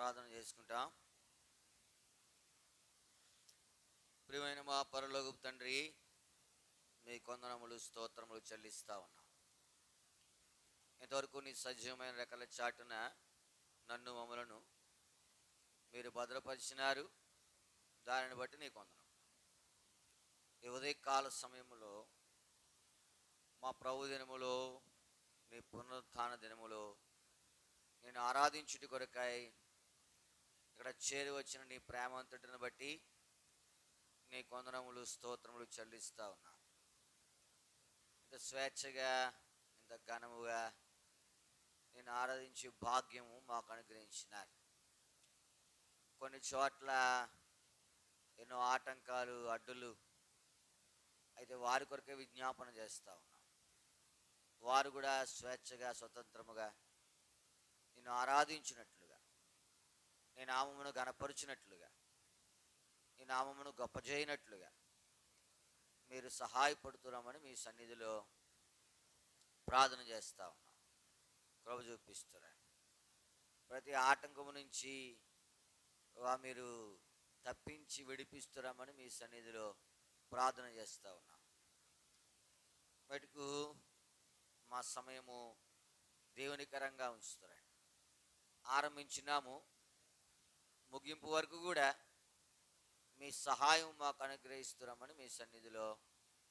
ప్రార్థన చేసుకుంటాం. ప్రియమైన మా పరలోకపు తండ్రి, మీ కొందనములు స్తోత్రములు చెల్లిస్తా ఉన్నాం. ఇంతవరకు నీ సజీవమైన రెక్కల చాటున నన్ను మమ్మలను మీరు భద్రపరిచినారు. దానిని బట్టి నీ కొందనం. ఈ ఉదయకాల సమయంలో మా ప్రభు దినములో, నీ పునరుత్థాన దినములో నేను ఆరాధించుటి కొరకై ఇక్కడ చేరి వచ్చిన నీ ప్రేమంతటిని బట్టి నీ కొందనములు స్తోత్రములు చెల్లిస్తా ఉన్నా. ఇంత స్వేచ్ఛగా, ఇంత ఘనముగా నేను ఆరాధించే భాగ్యము మాకు అనుగ్రహించినారు. కొన్ని చోట్ల ఎన్నో ఆటంకాలు, అడ్డులు, అయితే వారి కొరకే విజ్ఞాపన చేస్తూ ఉన్నాం. వారు కూడా స్వేచ్ఛగా, స్వతంత్రముగా నిన్ను ఆరాధించినట్లుగా, నీ నామమును ఘనపరుచినట్లుగా, నీ నామమును గొప్ప చేయనట్లుగా మీరు సహాయపడుతున్నామని మీ సన్నిధిలో ప్రార్థన చేస్తూ ఉన్నాం. కృప చూపిస్తున్నారు. ప్రతి ఆటంకము నుంచి మీరు తప్పించి విడిపిస్తున్నామని మీ సన్నిధిలో ప్రార్థన చేస్తూ ఉన్నాం. మటుకు మా సమయము దేవునికరంగా ఉంచుతారు. ఆరంభించినాము, ముగింపు వరకు కూడా మీ సహాయం మాకు అనుగ్రహిస్తున్నామని మీ సన్నిధిలో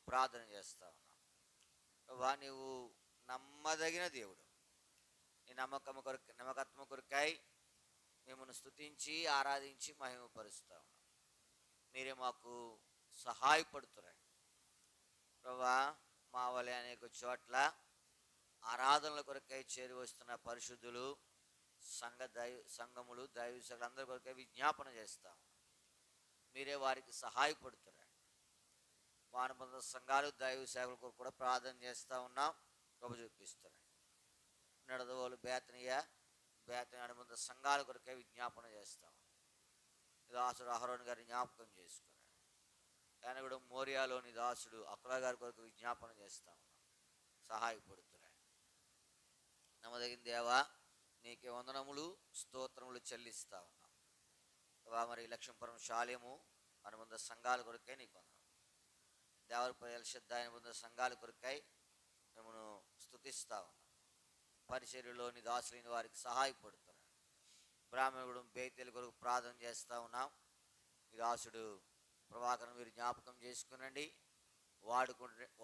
ప్రార్థన చేస్తూ ఉన్నాం. నీవు నమ్మదగిన దేవుడు. నీ నమ్మకత్వం కొరకై మిమ్మల్ని స్తుతించి ఆరాధించి మహిమపరుస్తూ ఉన్నాం. మీరే మాకు సహాయపడుతున్నారు ప్రభా. మా వలె అనేక చోట్ల ఆరాధనల కొరకై చేరి వస్తున్న పరిశుద్ధులు, సంఘములు, దైవసేవకులు అందరి కొరకై విజ్ఞాపన చేస్తాం. మీరే వారికి సహాయపడుతున్నారు. మా అనుబంధ సంఘాలు, దైవ సేవల కొరకు కూడా ప్రార్థన చేస్తూ ఉన్నాం. కృప చూపిస్తున్నారు. నడదవోలు బేతనీయ అనుబంధ సంఘాల కొరకై విజ్ఞాపన చేస్తాం. దాసుడు అహరోన్ గారిని జ్ఞాపకం చేసుకున్నాడు. ఆయన కూడా మోరియాలోని దాసుడు అకులా గారి కొరకు విజ్ఞాపన చేస్తా ఉన్నాం. సహాయపడుతున్నాడు. నమ్మదగిన దేవా, నీకే వందనములు స్తోత్రములు చెల్లిస్తా ఉన్నాం. మరి లక్ష్మీపురం శాలెము అనుబంధ సంఘాల కొరకై నీకు వందనం. దేవరపల్లి ఎల్షద్దా అనుబంధ సంఘాల కొరకై మిమ్మను స్తుతిస్తా ఉన్నాం. పరిచర్యలోని దాసులైన వారికి సహాయపడుతున్నాడు. బ్రాహ్మణుడు బేతేలు కొరకు ప్రార్థన చేస్తూ ఉన్నాం. ఈ దాసుడు ప్రభాకరన్ మీరు జ్ఞాపకం చేసుకునండి,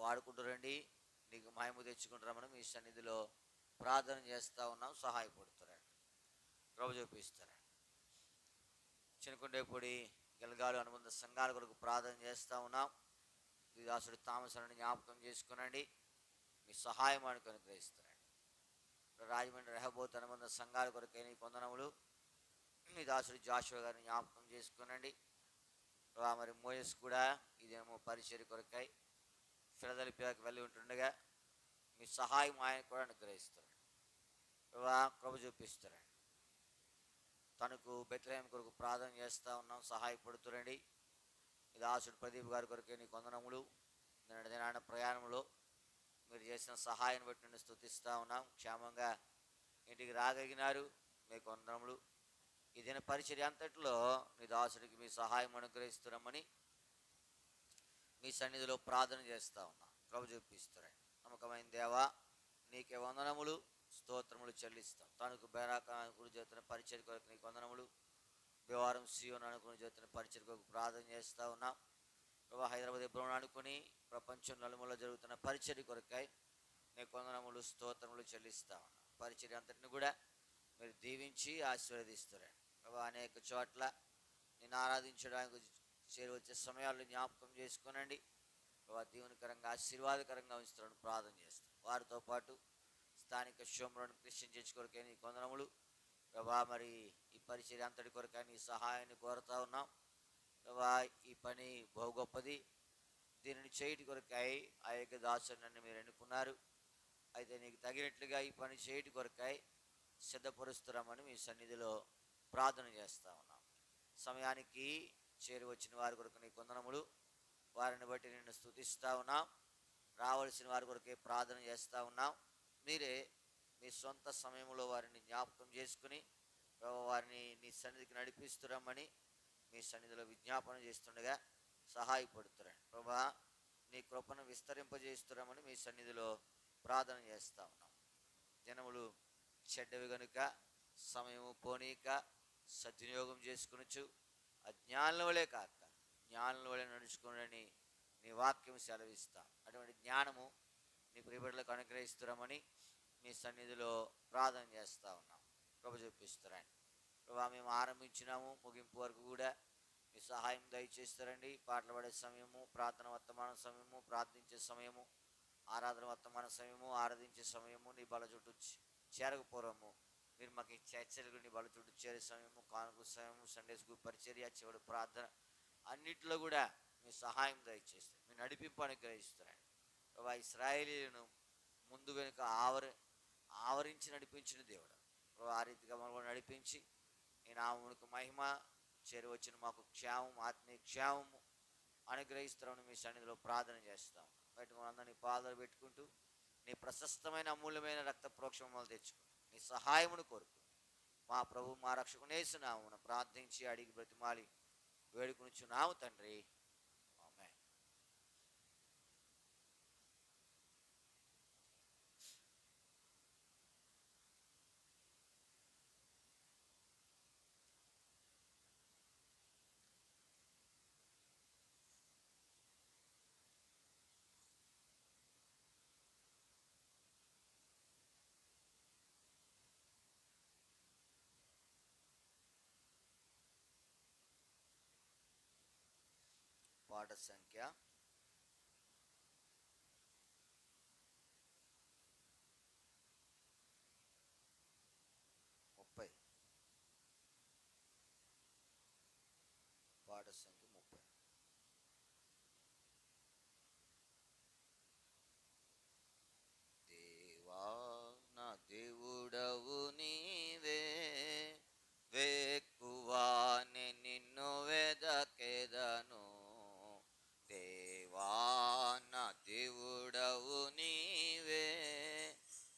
వాడుకుంటురండి, నీకు మహిమ తెచ్చుకుంటారమని మీ సన్నిధిలో ప్రార్థన చేస్తూ ఉన్నాం. సహాయపడుతున్నాడు. కృప చూపిస్తాడు. చినకుండేపూడి గెలగాలు అనుబంధ సంఘాల కొరకు ప్రార్థన చేస్తూ ఉన్నాం. ఈ దాసుడు తామసని జ్ఞాపకం చేసుకునండి, మీ సహాయం మనకు అనుగ్రహిస్తున్నాడు. రాజమండ్రి రెహబోత్ అనుబంధ సంఘాల కొరకై నీ వందనములు. మీ దాసుడు జాషువా గారిని జ్ఞాపకం చేసుకునండి. మరి మోయస్ కూడా ఇదేమో పరిచర్య కొరకై ఫిలదెల్ఫియాకి వెళ్ళి ఉంటుండగా మీ సహాయం ఆయన కూడా అనుగ్రహిస్తున్నాడు. కృప చూపిస్తున్నాడు. తనకు బెత్లెహేము కొరకు ప్రార్థన చేస్తూ ఉన్నాం. సహాయపడుతురండి. ఈ దాసుడు ప్రదీప్ గారి కొరకే నీకు వందనములు. నిన్న ప్రయాణంలో మీరు చేసిన సహాయాన్ని బట్టి నేను స్తుతిస్తూ ఉన్నాం. క్షేమంగా ఇంటికి రాగలిగినారు, మీకు వందనములు. ఈ దిన పరిచర్య అంతట్లో నీ దాసుడికి మీ సహాయం అనుగ్రహిస్తున్నామని మీ సన్నిధిలో ప్రార్థన చేస్తూ ఉన్నాం. కృప చూపిస్తున్నాడు. నమ్మకమైన దేవా, నీకే వందనములు స్తోత్రములు చెల్లిస్తాం. తనకు బేరాక అనుకుని చేస్తున్న పరిచర్య కొరకు నీకు వందనములు. వ్యవహారం సియోను అనుకుని చేస్తున్న పరిచర్య కొరకు ప్రార్థన చేస్తూ ఉన్నాం. ప్రభా, హైదరాబాద్ ఎబ్రోన్ అనుకుని ప్రపంచం నలుమూలలో జరుగుతున్న పరిచర్య కొరకై నీకు వందనములు స్తోత్రములు చెల్లిస్తా ఉన్నాం. పరిచర్య అంతటిని కూడా మీరు దీవించి ఆశీర్వదిస్తున్నారు. ప్రభా, అనేక చోట్ల నేను ఆరాధించడానికి చేరి వచ్చే సమయాల్లో జ్ఞాపకం చేసుకునండి. ప్రభా, దీవెనకరంగా ఆశీర్వాదకరంగా ఉంచుతారని ప్రార్థన చేస్తాం. వారితో పాటు స్థానిక షోమ్రోన్ క్రిస్టియన్ చర్చ్ కొరకై నీ వందనములు. ప్రభా, మరి ఈ పరిచర్య అంతటి కొరకై నీ సహాయాన్ని కోరుతా ఉన్నాం. ప్రభా, ఈ పని బహు గొప్పది. దీనిని చేయటి కొరకై ఆ యొక్క దాసుని నన్ను మీరు ఎన్నుకున్నారు. అయితే నీకు తగినట్లుగా ఈ పని చేయటి కొరకై సిద్ధపరుస్తున్నామని మీ సన్నిధిలో ప్రార్థన చేస్తూ ఉన్నాం. సమయానికి చేరి వచ్చిన వారి కొరకు నీకు వందనములు. వారిని బట్టి నిన్ను స్తుతిస్తూ ఉన్నాం. రావాల్సిన వారి కొరకే ప్రార్థన చేస్తూ ఉన్నాం. మీరే మీ సొంత సమయంలో వారిని జ్ఞాపకం చేసుకుని ప్రభు వారిని నీ సన్నిధికి నడిపిస్తురమ్మని మీ సన్నిధిలో విజ్ఞాపన చేస్తుండగా సహాయపడుతురండి. ప్రభా నీ కృపను విస్తరింపజేస్తురమని మీ సన్నిధిలో ప్రార్థన చేస్తా ఉన్నాం. జనములు చెడ్డవి గనుక సమయము పోనీక సద్వినియోగం చేసుకునొచ్చు. అజ్ఞానుల వలె కాక జ్ఞానుల వలె నడుచుకుని నీ వాక్యం సెలవిస్తాం. అటువంటి జ్ఞానము నీ ప్రియబిడ్డలకు అనుగ్రహిస్తురమని మీ సన్నిధిలో ప్రార్థన చేస్తూ ఉన్నాం. ప్రభు చూపిస్తారండి. ప్రభా మేము ఆరంభించినాము, ముగింపు వరకు కూడా మీ సహాయం దయచేస్తారండి. పాటలు పాడే సమయము, ప్రార్థన వర్తమాన సమయము, ప్రార్థించే సమయము, ఆరాధన వర్తమాన సమయము, ఆరాధించే సమయము, నీ బల చుట్టూ చేరకపోవడము, మీరు మాకు ఈ చర్చలు నీ బల చుట్టూ చేరే సమయము, కానుక సమయము, సండే స్కూల్ పరిచర్య, చివరి ప్రార్థన అన్నిట్లో కూడా మీ సహాయం దయచేస్తారు. మీ నడిపింపు అనుగ్రహిస్తారండి. ప్రభా ఇశ్రాయేలీయులను ముందు వెనుక ఆవరించి నడిపించిన దేవుడు ప్రభు ఆ రీతిగా మనం నడిపించి నీ నామమునకు మహిమ, చేరువచ్చిన మాకు క్షేమం, ఆత్మీయ క్షేమము అనుగ్రహిస్తామని మీ సన్నిధిలో ప్రార్థన చేస్తాం. బయట మనందరినీ పాదాలు పెట్టుకుంటూ నీ ప్రశస్తమైన అమూల్యమైన రక్త ప్రోక్షణలు తెచ్చుకుంటూ నీ సహాయమును కోరుకుంటూ మా ప్రభు మా రక్షకుని యేసు నామమున ప్రార్థించి అడిగి బ్రతిమాలి వేడుకొనుచున్నాము తండ్రి. ఆమేన్. పాట సంఖ్య 30. పాట సంఖ్య 30. దేవా నా దేవుడవు నీవే, వేకువానే నిన్ను వెదకెదను. దేవా నా దేవుడవు నీవే,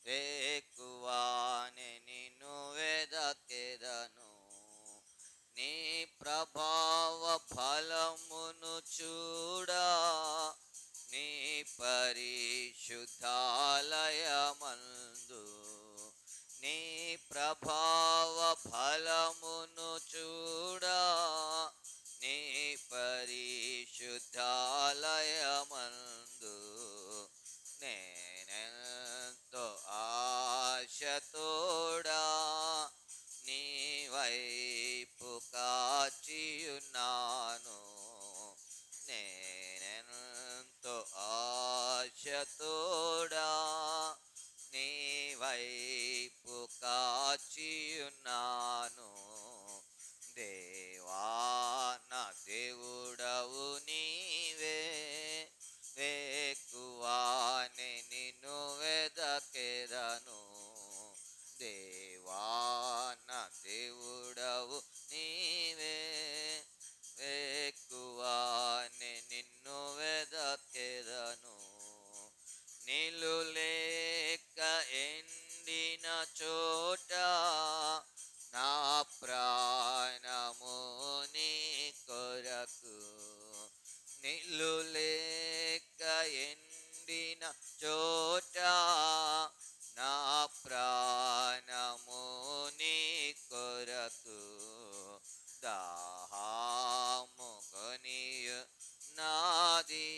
వేకువానే నిన్ను వెదకెదను. నీ ప్రభావ ఫలమును చూడా, నీ పరిశుద్ధాలయమందు నీ ప్రభావ ఫలమును చూడా, నీ పరిశుద్ధాలయమందు నేనెంతో ఆశతోడా నీ వైపు కాచియున్నాను. నేనెంతో ఆశతోడా నీ వైపు కాచియున్నాను. దేవా నా దేవుడవు నీవే, వేకువానే నిన్ను వెదకెదను. దేవా నా దేవుడవు నీవే, వేకువానే నిన్ను వెదకెదను. నీళ్ళు లేక ఎండిన చోట నా ప్రాణము నీ కొరకు, నీళ్ళు లేక ఎండిన చోట నా ప్రాణము నీ కొరకు, దాహము కొనియు నాది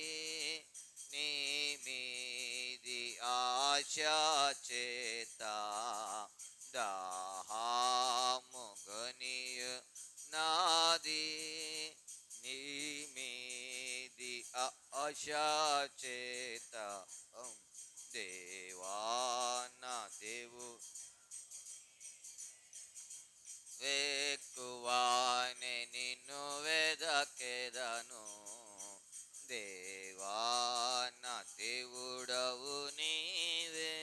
నీ మీది ఆశ చేత, దాహము కొనియు నాది నీ మీది ఆశ చేత. దేవా నా దేవు వేకువానే నిన్ను వెదకెదను. దేవా నా దేవుడవు నీవే,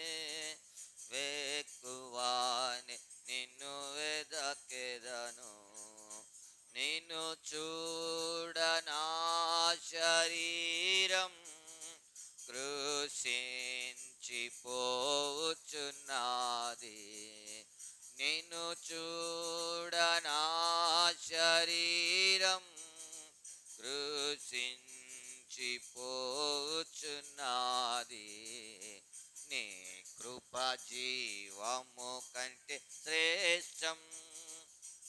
వేకువానే నిన్ను వెదకెదను. నిన్ను చూడ నా శరీరం కృషించిపోవచ్చున్నది. నిన్ను చూడ నా శరీరం కృషించిపోచున్నది. నీ కృప జీవము కంటే శ్రేష్టం.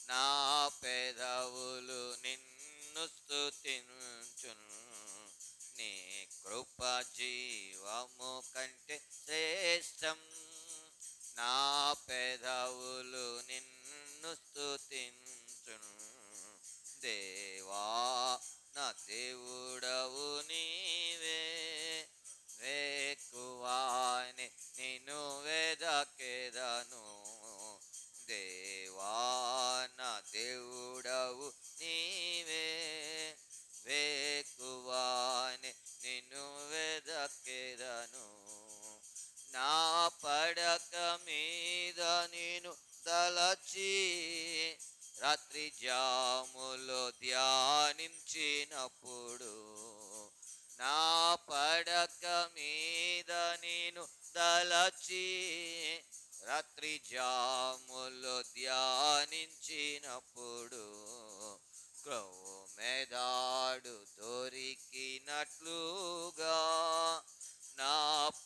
నా పెదవులు నిన్ను స్తుతించును. నీ కృప జీవము కంటే శ్రేష్టం. నా పెదవులు నిన్ను స్తుతించును. దేవా నా దేవుడవు నీవే, వేకువాని నిన్ను వెదకెదను. దేవా నా దేవుడవు నీవే, వేకువాని నిన్ను వెదకెదను. నా పడక మీద నేను తలచి రాత్రి జాములో ధ్యానించినప్పుడు, నా పడక మీద నేను తలచి రాత్రి జాములో ధ్యానించినప్పుడు, క్రొవ్వెదాడు దొరికినట్లుగా నా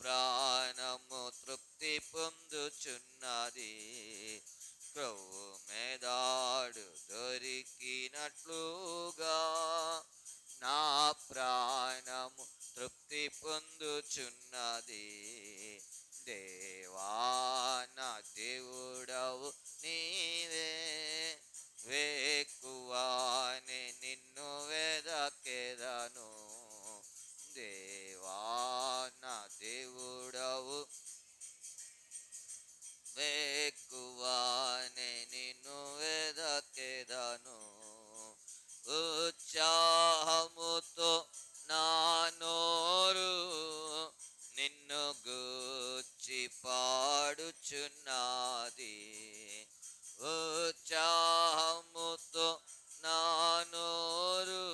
ప్రాణము తృప్తి పొందుచున్నది. క్రొవ్వెదాడు దొరికినట్లుగా నా ప్రాణము తృప్తి పొందుచున్నది. దేవా నా దేవుడవు నీవే, వేకువాని నిన్ను వెదకెదను. దేవా నా దేవుడవు, వేకువాని నిన్ను వెదకెదను. ఉత్సాహముతో నా నోరు నిన్ను గూర్చి పాడుచున్నది. ఉత్సాహముతో నా నోరు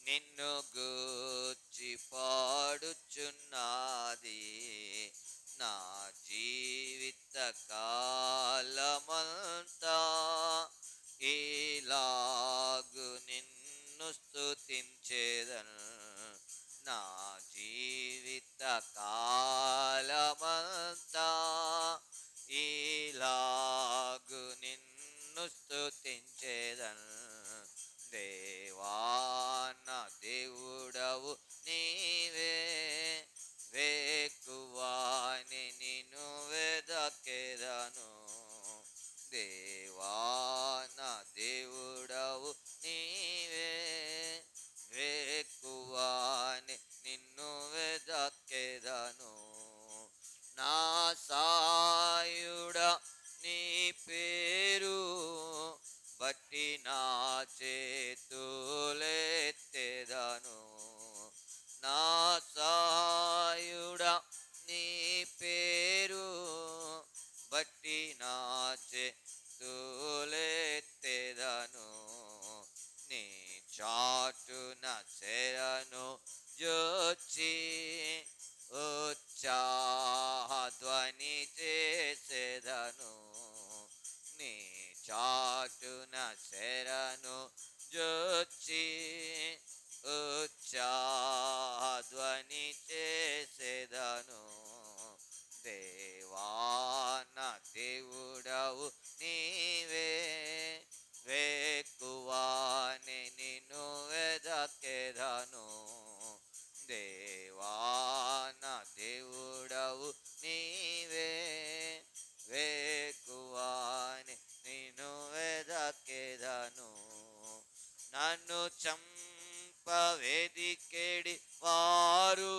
నిన్ను గూర్చి పాడుచున్నది. నా జీవిత కాలమంతా ఇలాగు నిన్ను స్తుతించెదను. నా జీవిత కాలమంతా ఇలాగు నిన్ను స్తుతించెదను. దేవా నా దేవుడవు నీవే, వేకువాని నిన్ను వెదకెదను. దేవా నా దేవుడవు నీవే, వేకువాని నిన్ను వెదకెదను. నా సాయుడా నీ పేరు బట్టి నా చేతులెత్తెదను. నా సాయుడా నీ పేరు బట్టి నా చేతులెత్తెదను. నీ చాటున శరణు జొచ్చి ఉత్సాహధ్వని చేసెదను. నీ చాటున శరణు జొచ్చి ఉత్సాహధ్వని చేసెదను. దేవా నా దేవుడవు నీవే, వేకువాని నిన్ను వెదకెదను. దేవా నా దేవుడవు నీవే, వేకువాని నిన్ను వెదకెదను. నన్ను చంపవెదికెడి వారు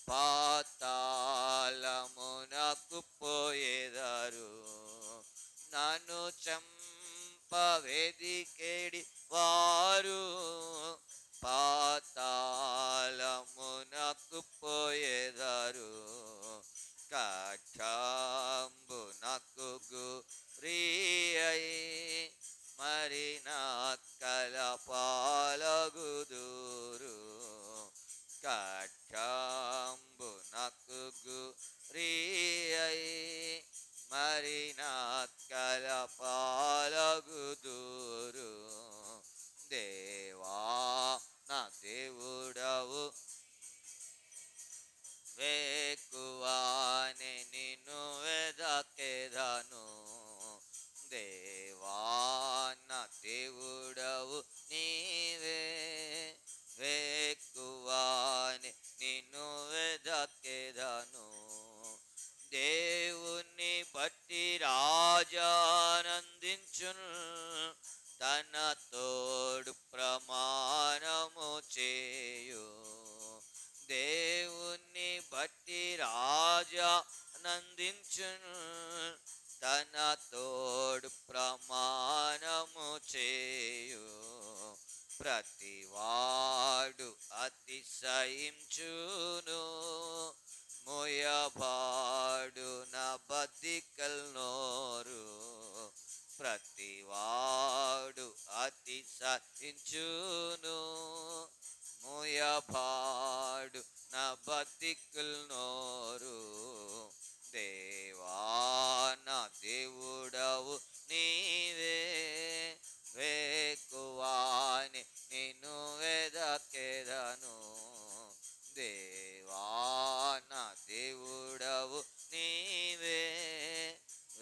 పాతాళమునకు పోయెదరు. నన్ను చంపవెదికెడి వారు పాతాళమునకు పోయెదరు. ఖడ్గంబునకు గురియై మరి నక్కల పాలగుదురు. ఖడ్గంబునకు గురియై నక్కల పాలగుదురు. దేవా నా దేవుడవు, వేకువానే నిన్ను వెదకెదను. దేవా నా దేవుడవు నీవే, వేకువానే నిన్ను వెదకెదను. దేవుని బట్టి రాజానందించును, తన తోడు ప్రమాణము చేయు. దేవుని బట్టి రాజానందించును, తన తోడు ప్రమాణము చేయు. ప్రతివాడు అతిశయించును, మోయబాడు నా బద్దికల్ నోరు. ప్రతివాడు అతిశయించును, మోయబాడు నా బద్దికల్ నోరు. దేవా నా దేవుడవు నీవే, వేకువాని నిన్ను వెదకెదను. దేవా నా దేవుడవు నీవే,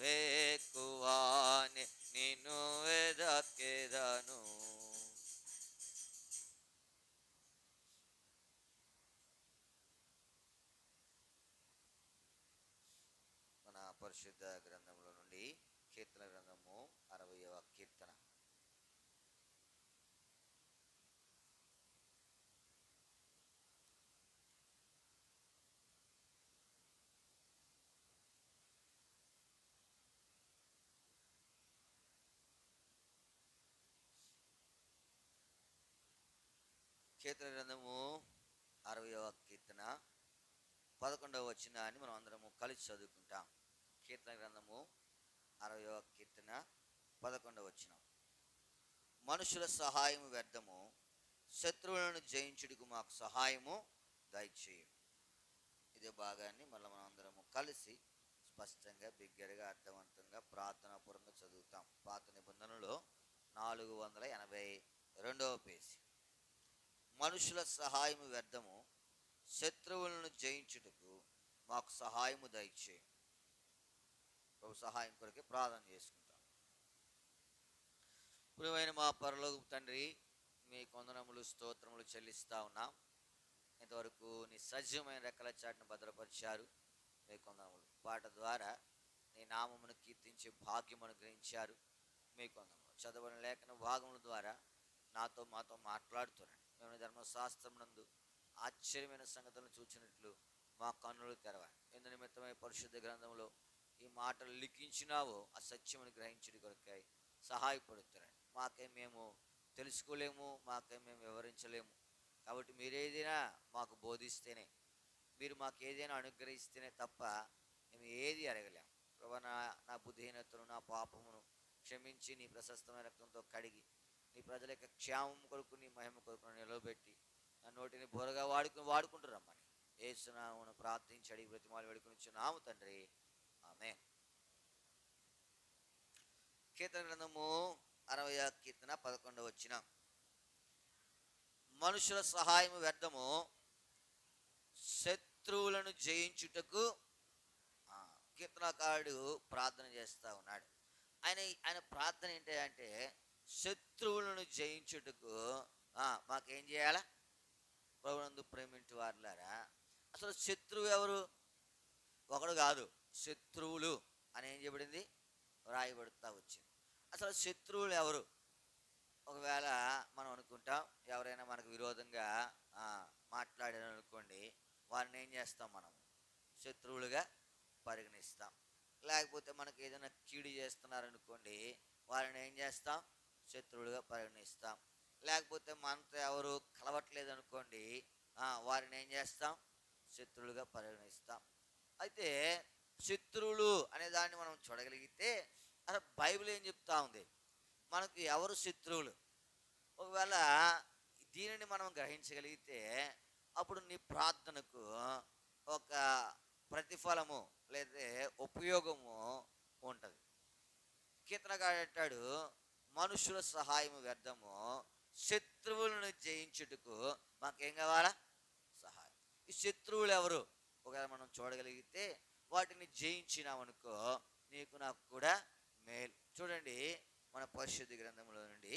వేకువాని నిన్ను వెదకెదను. మన పరిశుద్ధ గ్రంథంలో నుండి కీర్తన గ్రంథము 60వ కీర్తన. కీర్తన గ్రంథము 60వ కీర్తన 11వ వచనాన్ని మనం అందరము కలిసి చదువుకుంటాం. కీర్తన గ్రంథము 60వ కీర్తన 11వ వచనం. మనుషుల సహాయము వ్యర్థము, శత్రువులను జయించుటకు మాకు సహాయము దయచేయు. ఇదే భాగాన్ని మళ్ళీ మనం అందరము కలిసి స్పష్టంగా బిగ్గరగా అర్థవంతంగా ప్రార్థనాపూర్వకంగా చదువుతాం. పాత నిబంధనలో 482వ పేజీ. మనుషుల సహాయము వ్యర్థము, శత్రువులను జయించుటకు మాకు సహాయము దయచేయు. ప్రభు సహాయం కొరకే ప్రార్థన చేసుకుంటాం. ప్రియమైన మా పరలోకపు తండ్రి, మీ వందనములు స్తోత్రములు చెల్లిస్తా ఉన్నాం. ఇంతవరకు నీ సజీవమైన రెక్కల చాటును భద్రపరిచారు. మీ వందనములు. పాట ద్వారా నీ నామమును కీర్తించే భాగ్యం అనుగ్రహించారు. మీ వందనములు. చదవని లేఖన భాగముల ద్వారా నాతో మాతో మాట్లాడుతున్నాను. మేము ధర్మశాస్త్రం నందు ఆశ్చర్యమైన సంగతులను చూచినట్లు మా కన్నులు తెరవాలి. ఎందు నిమిత్తమై పరిశుద్ధ గ్రంథంలో ఈ మాటలు లిఖించినావో ఆ సత్యమును గ్రహించడి కొరకై సహాయపడుతున్నాను. మాకై మేము తెలుసుకోలేము, మాకై మేము వివరించలేము. కాబట్టి మీరేదైనా మాకు బోధిస్తేనే, మీరు మాకు ఏదైనా అనుగ్రహిస్తేనే తప్ప మేము ఏది అడగలేము. ప్రభు, నా బుద్ధిహీనతను, నా పాపమును క్షమించి నీ ప్రశస్తమైన రక్తంతో కడిగి నీ ప్రజల యొక్క క్షేమం కొరకు, నీ మహిమ కొరకు నిలవబెట్టి నా నోటిని బోరగా వాడుకుంటురమ్మని యేసునామమున ప్రార్థించి అడిగి బ్రతిమాలు వేడుకొనిచున్నాము తండ్రి, ఆమేన్. కీర్తన గ్రంథము 60వ కీర్తన 11వ వచనం. మనుషుల సహాయము వ్యర్థము, శత్రువులను జయించుటకు కీర్తనకారుడు ప్రార్థన చేస్తూ ఉన్నాడు. ఆయన ప్రార్థన ఏంటంటే శత్రువులను జయించుటకు మాకేం చేయాలా? ప్రభునందు ప్రేమించు వారులారా, అసలు శత్రువు ఎవరు? ఒకడు కాదు, శత్రువులు అని ఏం చెప్పబడింది? రాయబడుతూ వచ్చింది. అసలు శత్రువులు ఎవరు? ఒకవేళ మనం అనుకుంటాం, ఎవరైనా మనకు విరోధంగా మాట్లాడారు అనుకోండి, వారిని ఏం చేస్తాం? మనం శత్రువులుగా పరిగణిస్తాం. లేకపోతే మనకు ఏదైనా కీడు చేస్తున్నారనుకోండి, వారిని ఏం చేస్తాం? శత్రువులుగా పరిగణిస్తాం. లేకపోతే మనతో ఎవరు కలవట్లేదు అనుకోండి, వారిని ఏం చేస్తాం? శత్రువులుగా పరిగణిస్తాం. అయితే శత్రువులు అనే దాన్ని మనం చూడగలిగితే అసలు బైబిల్ ఏం చెప్తా ఉంది? మనకు ఎవరు శత్రువులు? ఒకవేళ దీనిని మనం గ్రహించగలిగితే అప్పుడు నీ ప్రార్థనకు ఒక ప్రతిఫలము లేదా ఉపయోగము ఉంటుంది. కీర్తనగాడు అంటాడు, మనుషుల సహాయం వ్యర్థము, శత్రువులను జయించుటకు మాకేం కావాలా? సహాయం. ఈ శత్రువులు ఎవరు? ఒకవేళ మనం చూడగలిగితే వాటిని జయించినామనుకో నీకు నాకు కూడా మేలు. చూడండి, మన పరిశుద్ధ గ్రంథంలో నుండి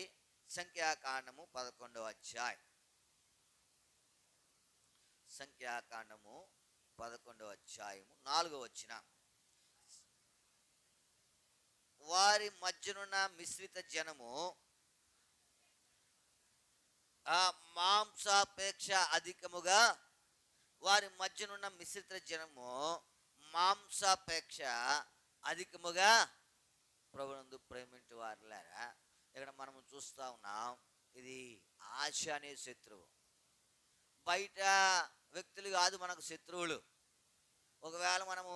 సంఖ్యాకాండము 11వ అధ్యాయం. సంఖ్యాకాండము 11వ అధ్యాయము 4వ వచనం. వారి మధ్యనున్న మిశ్రిత జనము ఆ మాంసాపేక్ష అధికముగా, వారి మధ్యనున్న మిశ్రిత జనము మాంసాపేక్ష అధికముగా ప్రభునందు ప్రేమించు వారులారా. ఇక్కడ మనము చూస్తా ఉన్నాం, ఇది ఆశ అనే శత్రువు. బయట వ్యక్తులు కాదు మనకు శత్రువులు. ఒకవేళ మనము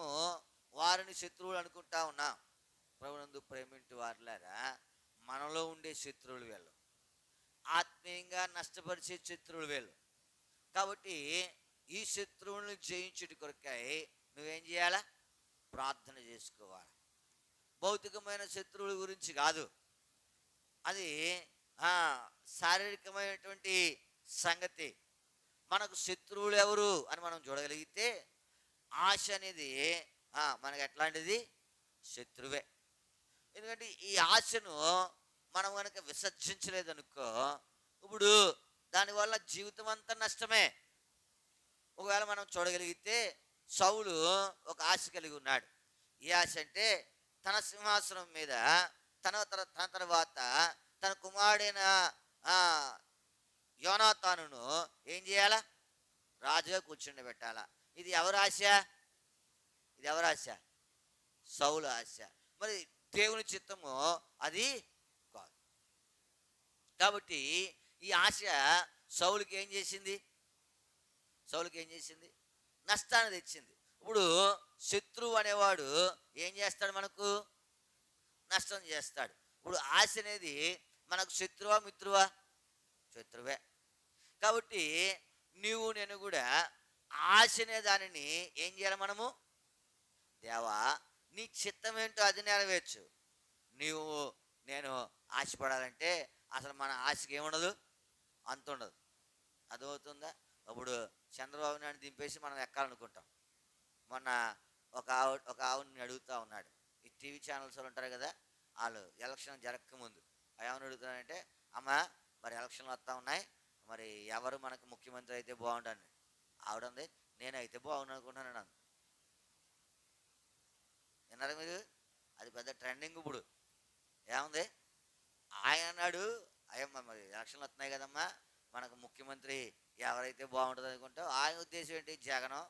వారిని శత్రువులు అనుకుంటా ఉన్నాం, ప్రభునందు ప్రేమించు వారులారా, మనలో ఉండే శత్రువులు వీళ్ళు, ఆత్మీయంగా నష్టపరిచే శత్రువులు వీళ్ళు. కాబట్టి ఈ శత్రువులను జయించుట కొరకై నువ్వేం చేయాలా? ప్రార్థన చేసుకోవాలి. భౌతికమైన శత్రువుల గురించి కాదు, అది శారీరకమైనటువంటి సంగతి. మనకు శత్రువులు ఎవరు అని మనం చూడగలిగితే ఆశ అనేది మనకు ఎట్లాంటిది? శత్రువే. ఎందుకంటే ఈ ఆశను మనం కనుక విసర్జించలేదనుకో, ఇప్పుడు దానివల్ల జీవితం అంతా నష్టమే. ఒకవేళ మనం చూడగలిగితే సౌలు ఒక ఆశ కలిగి ఉన్నాడు. ఏ ఆశ అంటే తన సింహాసనం మీద తన తర్వాత తన కుమారుడైన యోనాతానును ఏం చేయాలా? రాజుగా కూర్చుండబెట్టాలా. ఇది ఎవరి ఆశ? ఇది ఎవరి ఆశ? సౌలు ఆశ. మరి దేవుని చిత్తము అది కాదు. కాబట్టి ఈ ఆశ సౌలుకి ఏం చేసింది? సౌలుకి ఏం చేసింది? నష్టాన్ని తెచ్చింది. ఇప్పుడు శత్రువు అనేవాడు ఏం చేస్తాడు? మనకు నష్టం చేస్తాడు. ఇప్పుడు ఆశ అనేది మనకు శత్రువా మిత్రువా? శత్రువే. కాబట్టి నీవు నేను కూడా ఆశ అనే దానిని ఏం చేయాలి? మనము దేవా నీ చిత్తం ఏంటో అది నెరవేర్చు. నీవు నేను ఆశపడాలంటే అసలు మన ఆశకి ఏముండదు, అంత ఉండదు. అర్థమవుతుందా? ఇప్పుడు చంద్రబాబు నాయుడు దింపేసి మనం ఎక్కాలనుకుంటాం. మొన్న ఒక ఆవిడని అడుగుతూ ఉన్నాడు, ఈ టీవీ ఛానల్స్ ఉంటారు కదా, వాళ్ళు ఎలక్షన్ జరగకముందు ఏమని అడుగుతున్నారంటే, అమ్మ మరి ఎలక్షన్లు వస్తూ ఉన్నాయి, మరి ఎవరు మనకు ముఖ్యమంత్రి అయితే బాగుండని. ఆవిడంది, నేనైతే బాగుండు అనుకుంటున్నాను అంది. విన్నారా మీరు? అది పెద్ద ట్రెండింగ్ ఇప్పుడు. ఏముంది? ఆయన అన్నాడు, అయ్యమ్మ మరి ఎలక్షన్లు వస్తున్నాయి కదమ్మా, మనకు ముఖ్యమంత్రి ఎవరైతే బాగుంటుంది అనుకుంటావు. ఆయన ఉద్దేశం ఏంటి? జగను,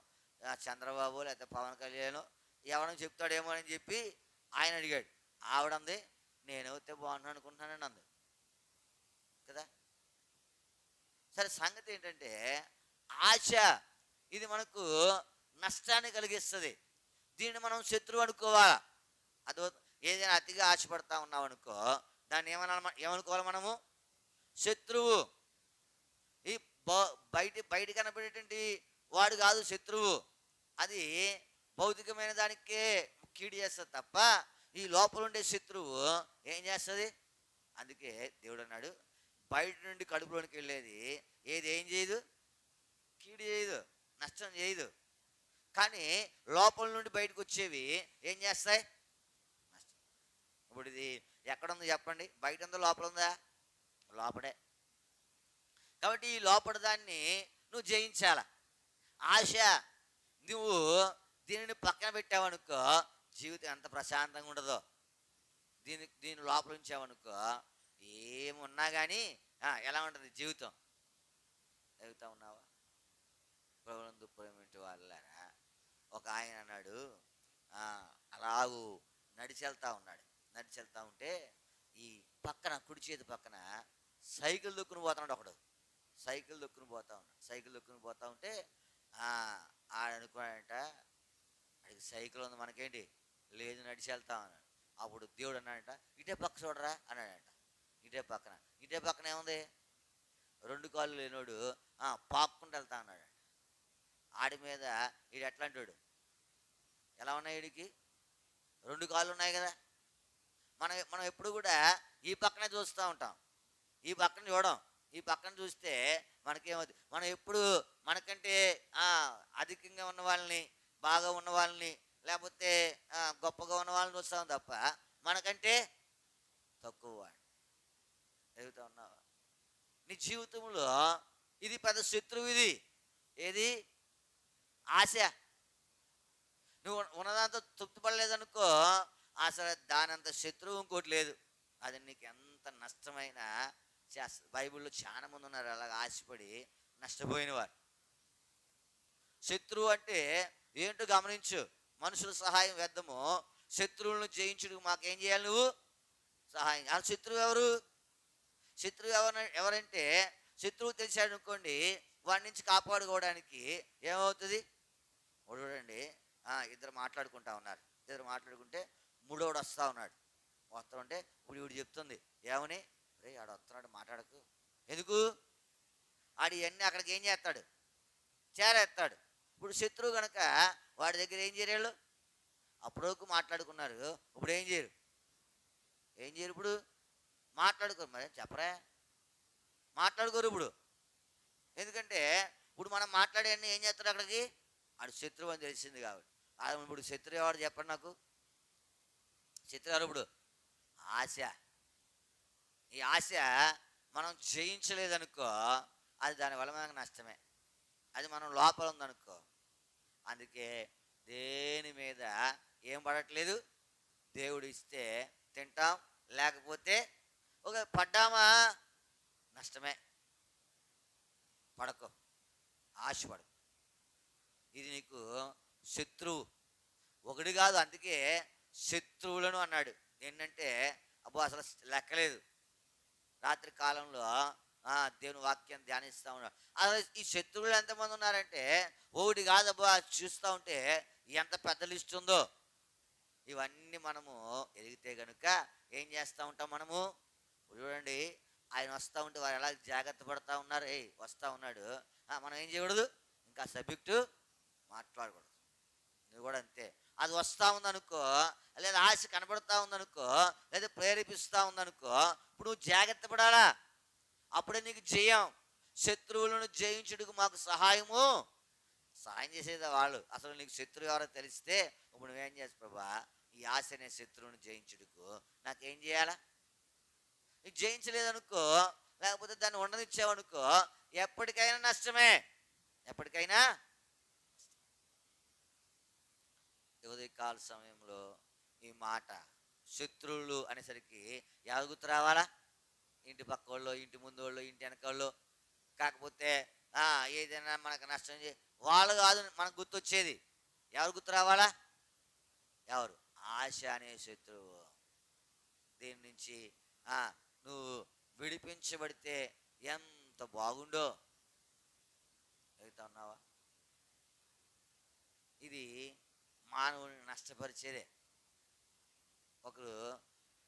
చంద్రబాబు, లేకపోతే పవన్ కళ్యాణ్ ఎవరైనా చెప్తాడేమో అని చెప్పి ఆయన అడిగాడు. ఆవిడంది, నేనైతే బాగుంటాను అనుకుంటున్నానని అంది కదా. సరే, సంగతి ఏంటంటే ఆశ ఇది మనకు నష్టాన్ని కలిగిస్తుంది. దీన్ని మనం శత్రువు అనుకోవాలా. అది ఏదైనా అతిగా ఆశపడతా ఉన్నాం అనుకో, దాన్ని ఏమనుకోవాలి మనము? శత్రువు. ఈ బయట కనబడేటువంటి వాడు కాదు శత్రువు. అది భౌతికమైన దానికే కీడు చేస్తుంది తప్ప ఈ లోపల ఉండే శత్రువు ఏం చేస్తుంది? అందుకే దేవుడు అన్నాడు, బయట నుండి కడుపులోనికి వెళ్ళేది ఏది ఏం చేయదు? కీడు చేయదు, నష్టం చేయదు. కానీ లోపల నుండి బయటకు వచ్చేవి ఏం చేస్తాయి? నష్టం. ఇప్పుడు ఇది ఎక్కడుంది చెప్పండి? బయట ఉందా లోపల ఉందా? లోపడే. కాబట్టి ఈ లోపల దాన్ని నువ్వు జయించాల. ఆశ నువ్వు దీనిని పక్కన పెట్టావనుకో జీవితం ఎంత ప్రశాంతంగా ఉండదో. దీని లోపల ఉంచావనుకో ఏమున్నా కానీ ఎలా ఉంటుంది జీవితం? ఎదుగుతా ఉన్నావా? ప్రభునందు ప్రేమించే వాళ్ళారా, ఒక ఆయన అన్నాడు, అలాగూ నడిచెళ్తా ఉన్నాడు. నడిచెళ్తా ఉంటే ఈ పక్కన కుడి చేతి పక్కన సైకిల్ దొక్కుని పోతున్నాడు ఒకడు. సైకిల్ దొక్కుని పోతా ఉంటే ఆడనుకున్నాడంట, అడిగి సైకిల్ ఉంది మనకేంటి, లేదు నడిచి వెళ్తా అన్నాడు. అప్పుడు దేవుడు అన్నాడంట, ఇటే పక్క చూడరా అన్నాడంట. ఇటే పక్కన ఏముంది? 2 కాళ్ళు లేనోడు పాక్కుంటూ వెళ్తా అన్నాడంట. ఆడి మీద వీడు ఎట్లా అంటాడు? ఎలా ఉన్నాయి వీడికి? రెండు కాళ్ళు ఉన్నాయి కదా. మనం మనం ఎప్పుడు కూడా ఈ పక్కనే చూస్తూ ఉంటాం, ఈ పక్కన చూడం. ఈ పక్కన చూస్తే మనకేమవుతుంది, మనం ఎప్పుడు మనకంటే అధికంగా ఉన్న వాళ్ళని, బాగా ఉన్న వాళ్ళని, లేకపోతే గొప్పగా ఉన్న వాళ్ళని చూస్తాం తప్ప మనకంటే తక్కువ వాడిని ఎదుగుతూ ఉన్నావా? నీ జీవితంలో ఇది పెద్ద శత్రువు. ఇది ఏది? ఆశ. నువ్వు ఉన్నదాంతో తృప్తి పడలేదనుకో, అసలు దానంత శత్రువు ఇంకోటి లేదు. అది నీకు ఎంత నష్టమైనా చేస్తుంది. బైబిల్లో చాలా మంది ఉన్నారు అలాగ ఆశపడి నష్టపోయిన వారు. శత్రువు అంటే ఏంటో గమనించు. మనుషుల సహాయం వేద్దాము, శత్రువులను జయించుడు మాకేం చేయాలి? నువ్వు సహాయం. ఆ శత్రువు ఎవరు? శత్రువు ఎవరంటే, శత్రువు తెలిసాడు అనుకోండి, వాడి నుంచి కాపాడుకోవడానికి ఏమవుతుంది? చూడండి, ఇద్దరు మాట్లాడుకుంటా ఉన్నారు. ఇద్దరు మాట్లాడుకుంటే మూడోడు వస్తూ ఉన్నాడు. వస్తూ ఉంటే ఇప్పుడు వీడు చెప్తుంది ఏమని, రే ఆడు వస్తున్నాడు మాట్లాడకు. ఎందుకు? ఆడు ఇవన్నీ అక్కడికి ఏం చేస్తాడు? చేరేస్తాడు. ఇప్పుడు శత్రువు కనుక వాడి దగ్గర ఏం చేయరు? అప్పటివరకు మాట్లాడుకున్నారు, ఇప్పుడు ఏం చేయరు? ఇప్పుడు మాట్లాడుకోరు. మరి చెప్పరా? మాట్లాడుకోరు ఇప్పుడు. ఎందుకంటే ఇప్పుడు మనం మాట్లాడేవన్నీ ఏం చేస్తాడు అక్కడికి? ఆడు శత్రువు అని తెలిసింది కాబట్టి. ఇప్పుడు శత్రువు ఎవరు చెప్పండి నాకు? శత్రువు ఎవరు? ఇప్పుడు ఆశ. ఈ ఆశ మనం జయించలేదనుకో, అది దానివల్ల మనకు నష్టమే. అది మనం లోపల ఉందనుకో. అందుకే దేని మీద ఏం పడట్లేదు? దేవుడు ఇస్తే తింటాం, లేకపోతే ఒక పడ్డామా నష్టమే. పడకు, ఆశపడు. ఇది నీకు శత్రువు. ఒకటి కాదు, అందుకే శత్రువులను అన్నాడు. ఏంటంటే అబ్బో అసలు లెక్కలేదు. రాత్రి కాలంలో దేవుని వాక్యాన్ని ధ్యానిస్తూ ఉన్నాడు. అసలు ఈ శత్రువులు ఎంతమంది ఉన్నారంటే ఒకటి కాదబ్బా, చూస్తూ ఉంటే ఎంత పెద్ద లిస్ట్ ఉందో. ఇవన్నీ మనము ఎదిగితే కనుక ఏం చేస్తూ ఉంటాం మనము? చూడండి, ఆయన వస్తూ ఉంటే వారు ఎలా జాగ్రత్త పడుతూ ఉన్నారు. వస్తూ ఉన్నాడు, మనం ఏం చేయకూడదు? ఇంకా సబ్జెక్టు మాట్లాడకూడదు. నువ్వు కూడా అంతే. అది వస్తూ ఉందనుకో, లేదా ఆశ కనబడుతూ ఉందనుకో, లేదా ప్రేరేపిస్తూ ఉందనుకో, ఇప్పుడు నువ్వు జాగ్రత్త పడాలా. అప్పుడే నీకు జయం. శత్రువులను జయించుటకు మాకు సహాయం చేసేది వాళ్ళు. అసలు నీకు శత్రువు ఎవరో తెలిస్తే ఇప్పుడు నువ్వేం చేస్తావు? ప్రభా, ఈ ఆశ అనే శత్రువును జయించుటకు నాకేం చేయాలా? నీకు జయించలేదనుకో, లేకపోతే దాన్ని ఉండనిచ్చావనుకో, ఎప్పటికైనా నష్టమే. ఎప్పటికైనా. ఉదయకాల సమయంలో ఈ మాట శత్రువులు అనేసరికి ఎవరు గుర్తు రావాలా? ఇంటి పక్క వాళ్ళు, ఇంటి ముందు వాళ్ళు, ఇంటి వెనక వాళ్ళు. కాకపోతే ఏదైనా మనకు నష్టం వాళ్ళు కాదు మనకు గుర్తొచ్చేది. ఎవరు గుర్తు రావాలా? ఎవరు? ఆశ అనే శత్రువు. దీని నుంచి నువ్వు విడిపించబడితే ఎంత బాగుండో. ఉన్నావా? ఇది మానవుని నష్టపరిచేదే. ఒకరు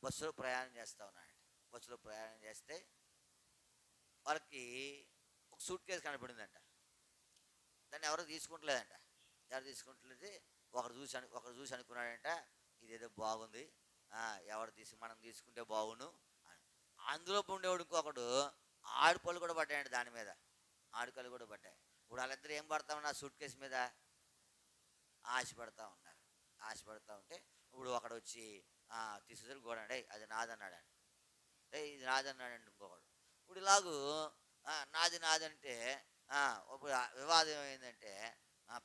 బస్సులో ప్రయాణం చేస్తూ ఉన్నాడు. బస్సులో ప్రయాణం చేస్తే వాళ్ళకి ఒక సూట్ కేసు కనపడిందంట. దాన్ని ఎవరు తీసుకుంటలేదంట. ఎవరు తీసుకుంటలేదు? ఒకరు చూసి అనుకున్నాడంట, ఇదేదో బాగుంది, మనం తీసుకుంటే బాగుండు అని. అందులో ఉండేవాడు ఇంకొకడు ఆడుపళ్ళు కూడా పడ్డాయంట. దాని మీద ఆడుకలు కూడా పడ్డాయి. ఇప్పుడు వాళ్ళిద్దరు ఏం పడతా ఉన్నారు? సూట్ కేసు మీద ఆశపడతా ఉన్నారు. ఆశపడతా ఉంటే ఇప్పుడు ఒకడు వచ్చి తీసుకొని కూడా అది నాదన్నాడండి. ఇది నాదన్నాడండి ఇంకొకడు. ఇప్పుడు ఇలాగూ నాదంటే ఇప్పుడు వివాదం ఏమైందంటే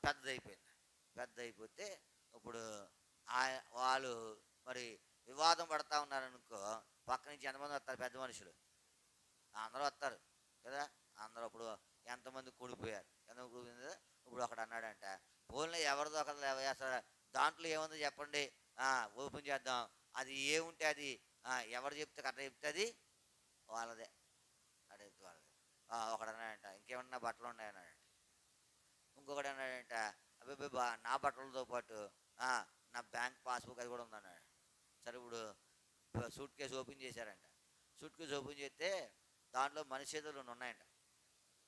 పెద్దదైపోయింది. పెద్దదైపోతే ఇప్పుడు వాళ్ళు మరి వివాదం పడతా ఉన్నారనుకో, పక్క నుంచి ఎంతమంది వస్తారు? పెద్ద మనుషులు అందరూ వస్తారు కదా. అందరూ ఇప్పుడు ఎంతమంది కూడిపోయారు. ఎంతమంది కూడిపోయింది. ఇప్పుడు ఒకడు అన్నాడంట, పోన్లే ఎవరిదో ఒకరు అసలు దాంట్లో ఏముందో చెప్పండి, ఓపెన్ చేద్దాం. అది ఏముంటే అది ఎవరు చెప్తే కథ చెప్తే అది వాళ్ళదే. అదే వాళ్ళదే. ఒకడు అన్నాడంట, ఇంకేమన్నా బట్టలు ఉన్నాయన్నాడంట. ఇంకొకటి అన్నాడంట, అబ్బాయి నా బట్టలతో పాటు నా బ్యాంక్ పాస్బుక్ అది కూడా ఉందన్నాడు. సరే, ఇప్పుడు సూట్ కేసు ఓపెన్ చేశారంట. సూట్ కేసు ఓపెన్ చేస్తే దాంట్లో మనిషి చేతులు ఉన్నాయంట.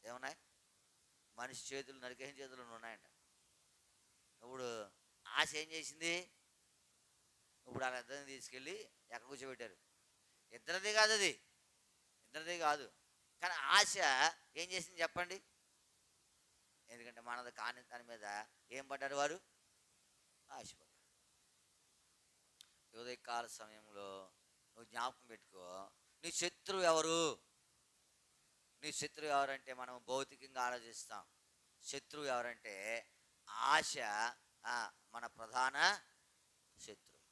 ఏమున్నాయి? మనిషి చేతులు, నరికేసిన చేతులు ఉన్నాయంట. ఇప్పుడు ఆశ ఏం చేసింది? ఇప్పుడు వాళ్ళ ఇద్దరిని తీసుకెళ్ళి ఎక్కడ కూర్చోబెట్టారు. ఇద్దరిది కాదు, అది ఇద్దరిది కాదు. కానీ ఆశ ఏం చేసింది చెప్పండి? ఎందుకంటే మనది కాని దాని మీద ఏం పడ్డారు వారు? ఆశపడ్డారు. ఉదయకాల సమయంలో నువ్వు జ్ఞాపకం పెట్టుకో, నీ శత్రువు ఎవరు? నీ శత్రువు ఎవరంటే మనం భౌతికంగా ఆలోచిస్తాం. శత్రువు ఎవరంటే ఆశ మన ప్రధాన శత్రువు.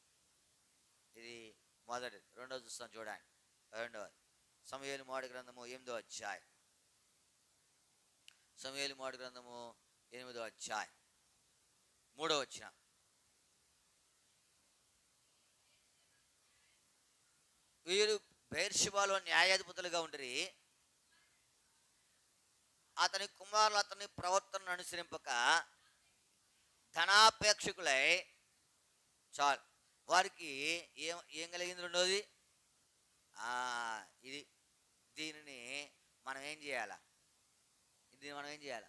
ఇది మొదటిది. రెండోది చూస్తాం చూడండి. రెండవది సమూయేలు మొదటి గ్రంథము 8వ అధ్యాయం. సమూయేలు మొదటి గ్రంథము 8వ అధ్యాయం 3వ వచనం. వీరు బెయేర్షెబాలో న్యాయాధిపతులుగా ఉండిరి. అతని కుమారులు అతని ప్రవర్తనను అనుసరింపక ధనాపేక్షకులై, చాలు వారికి ఏం ఏం కలిగింది? రెండోది ఇది. దీనిని మనం ఏం చేయాలా? దీన్ని మనం ఏం చేయాలా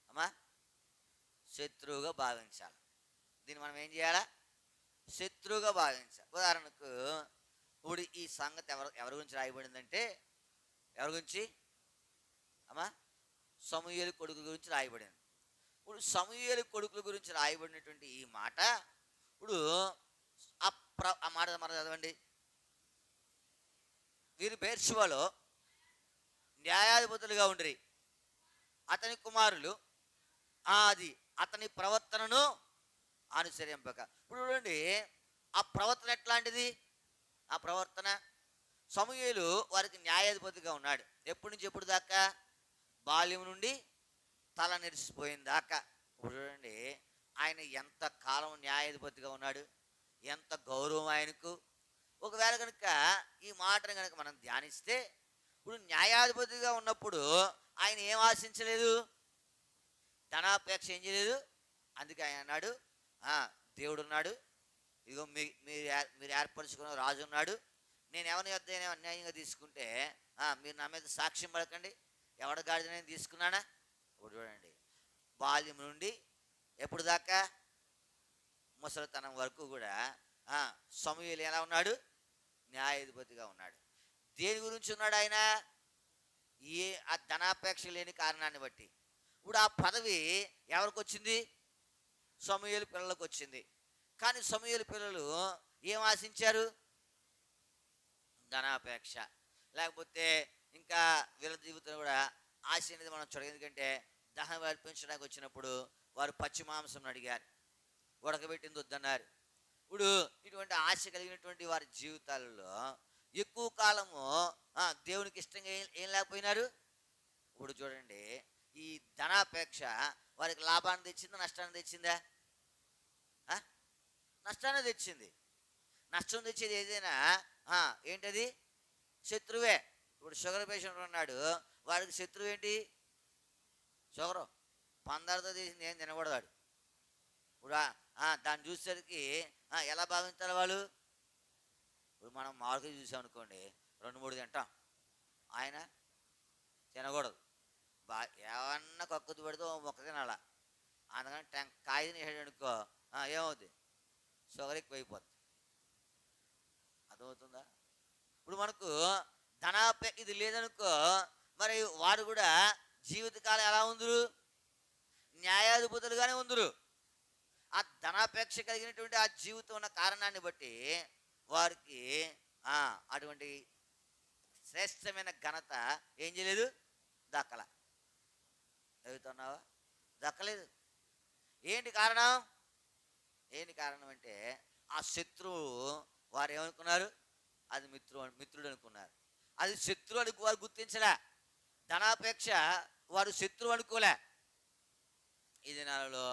అమ్మా? శత్రువుగా భావించాలి. దీన్ని మనం ఏం చేయాలా? శత్రువుగా భావించాలి. ఉదాహరణకు ఇప్పుడు ఈ సంగతి ఎవరి గురించి రాయబడిందంటే, ఎవరి గురించి అమ్మా? సమూయేలు కొడుకుల గురించి రాయబడింది. ఇప్పుడు సమూయేలు కొడుకుల గురించి రాయబడినటువంటి ఈ మాట, ఇప్పుడు ఆ మాట చదవండి. వీరు బెయేర్షెబాలో న్యాయాధిపతులుగా ఉండిరి. అతని కుమారులు అది అతని ప్రవర్తనను అనుసరింపక. ఇప్పుడు చూడండి, ఆ ప్రవర్తన ఎట్లాంటిది? ఆ ప్రవర్తన, సమూయేలు వారికి న్యాయాధిపతిగా ఉన్నాడు. ఎప్పటి నుంచి ఎప్పుడు దాకా? బాల్యం నుండి తల నెరిసిపోయిన దాకా. ఇప్పుడు చూడండి, ఆయన ఎంత కాలం న్యాయాధిపతిగా ఉన్నాడు, ఎంత గౌరవం ఆయనకు. ఒకవేళ కనుక ఈ మాటను కనుక మనం ధ్యానిస్తే, ఇప్పుడు న్యాయాధిపతిగా ఉన్నప్పుడు ఆయన ఏం ఆశించలేదు? ధనాపేక్ష ఏం చేయలేదు. అందుకే ఆయన అన్నాడు, దేవుడు ఉన్నాడు, ఇదిగో మీరు ఏర్పరచుకున్న రాజు ఉన్నాడు, నేను ఎవరిని వద్దైనా అన్యాయంగా తీసుకుంటే మీరు నా మీద సాక్ష్యం పడకండి, ఎవడ గాడిద నేను తీసుకున్నానా? ఇప్పుడు చూడండి, బాల్యం నుండి ఎప్పుడు దాకా? ముసలితనం వరకు కూడా సమూయేలు ఎలా ఉన్నాడు? న్యాయాధిపతిగా ఉన్నాడు. దేని గురించి ఉన్నాడు ఆయన? ఆ ధనాపేక్ష లేని కారణాన్ని బట్టి. ఇప్పుడు ఆ పదవి ఎవరికి వచ్చింది? సమూయేలు పిల్లలకు వచ్చింది. కానీ సమూయేలు పిల్లలు ఏం ఆశించారు? ధనాపేక్ష. లేకపోతే ఇంకా వీళ్ళ జీవితంలో కూడా ఆశ అనేది మనం చూడగలం. ఎందుకంటే దహనం అర్పించడానికి వచ్చినప్పుడు వారు పచ్చి మాంసం అడిగారు, ఉడకబెట్టింది వద్దన్నారు. ఇప్పుడు ఇటువంటి ఆశ కలిగినటువంటి వారి జీవితాలలో ఎక్కువ కాలము దేవునికి ఇష్టంగా ఏం లేకపోయినారు. ఇప్పుడు చూడండి, ఈ ధనాపేక్ష వారికి లాభాన్ని తెచ్చిందా, నష్టాన్ని తెచ్చిందా? నష్టాన్ని తెచ్చింది. నష్టం తెచ్చేది ఏదైనా ఏంటది? శత్రువే. ఇప్పుడు షుగర్ పేషెంట్ ఉన్నాడు, వాడికి శత్రువు ఏంటి? షుగరు. పందరితో తీసింది ఏం తినకూడదాడు. ఇప్పుడు దాన్ని చూసేసరికి ఎలా భావించాలి వాళ్ళు? ఇప్పుడు మనం మామిడికాయ చూసాం అనుకోండి, 2-3 తింటాం, ఆయన తినకూడదు. ఏమన్నా కక్కుతు పెడితే మొక్క తినాలా. అందుకని కాయ తినేసాడు అనుకో, ఏమవుద్ది? షుగర్ ఎక్కువైపోద్ది. అర్థమవుతుందా? ఇప్పుడు మనకు ఇది లేదనుకో, మరి వారు కూడా జీవితకాలం ఎలా ఉందరు? న్యాయాధిపతులుగానే ఉందరు. ఆ ధనాపేక్ష కలిగినటువంటి ఆ జీవితం ఉన్న కారణాన్ని బట్టి వారికి అటువంటి శ్రేష్టమైన ఘనత ఏం చేయలేదు? దక్కల. చదువుతున్నావా? దక్కలేదు. ఏంటి కారణం? ఏంటి కారణం అంటే ఆ శత్రువు వారు ఏమనుకున్నారు? అది మిత్రుడు అనుకున్నారు. అది శత్రువు అని వారు గుర్తించలే. ధనాపేక్ష వారు శత్రువు అనుకోలే. ఈ దినాలలో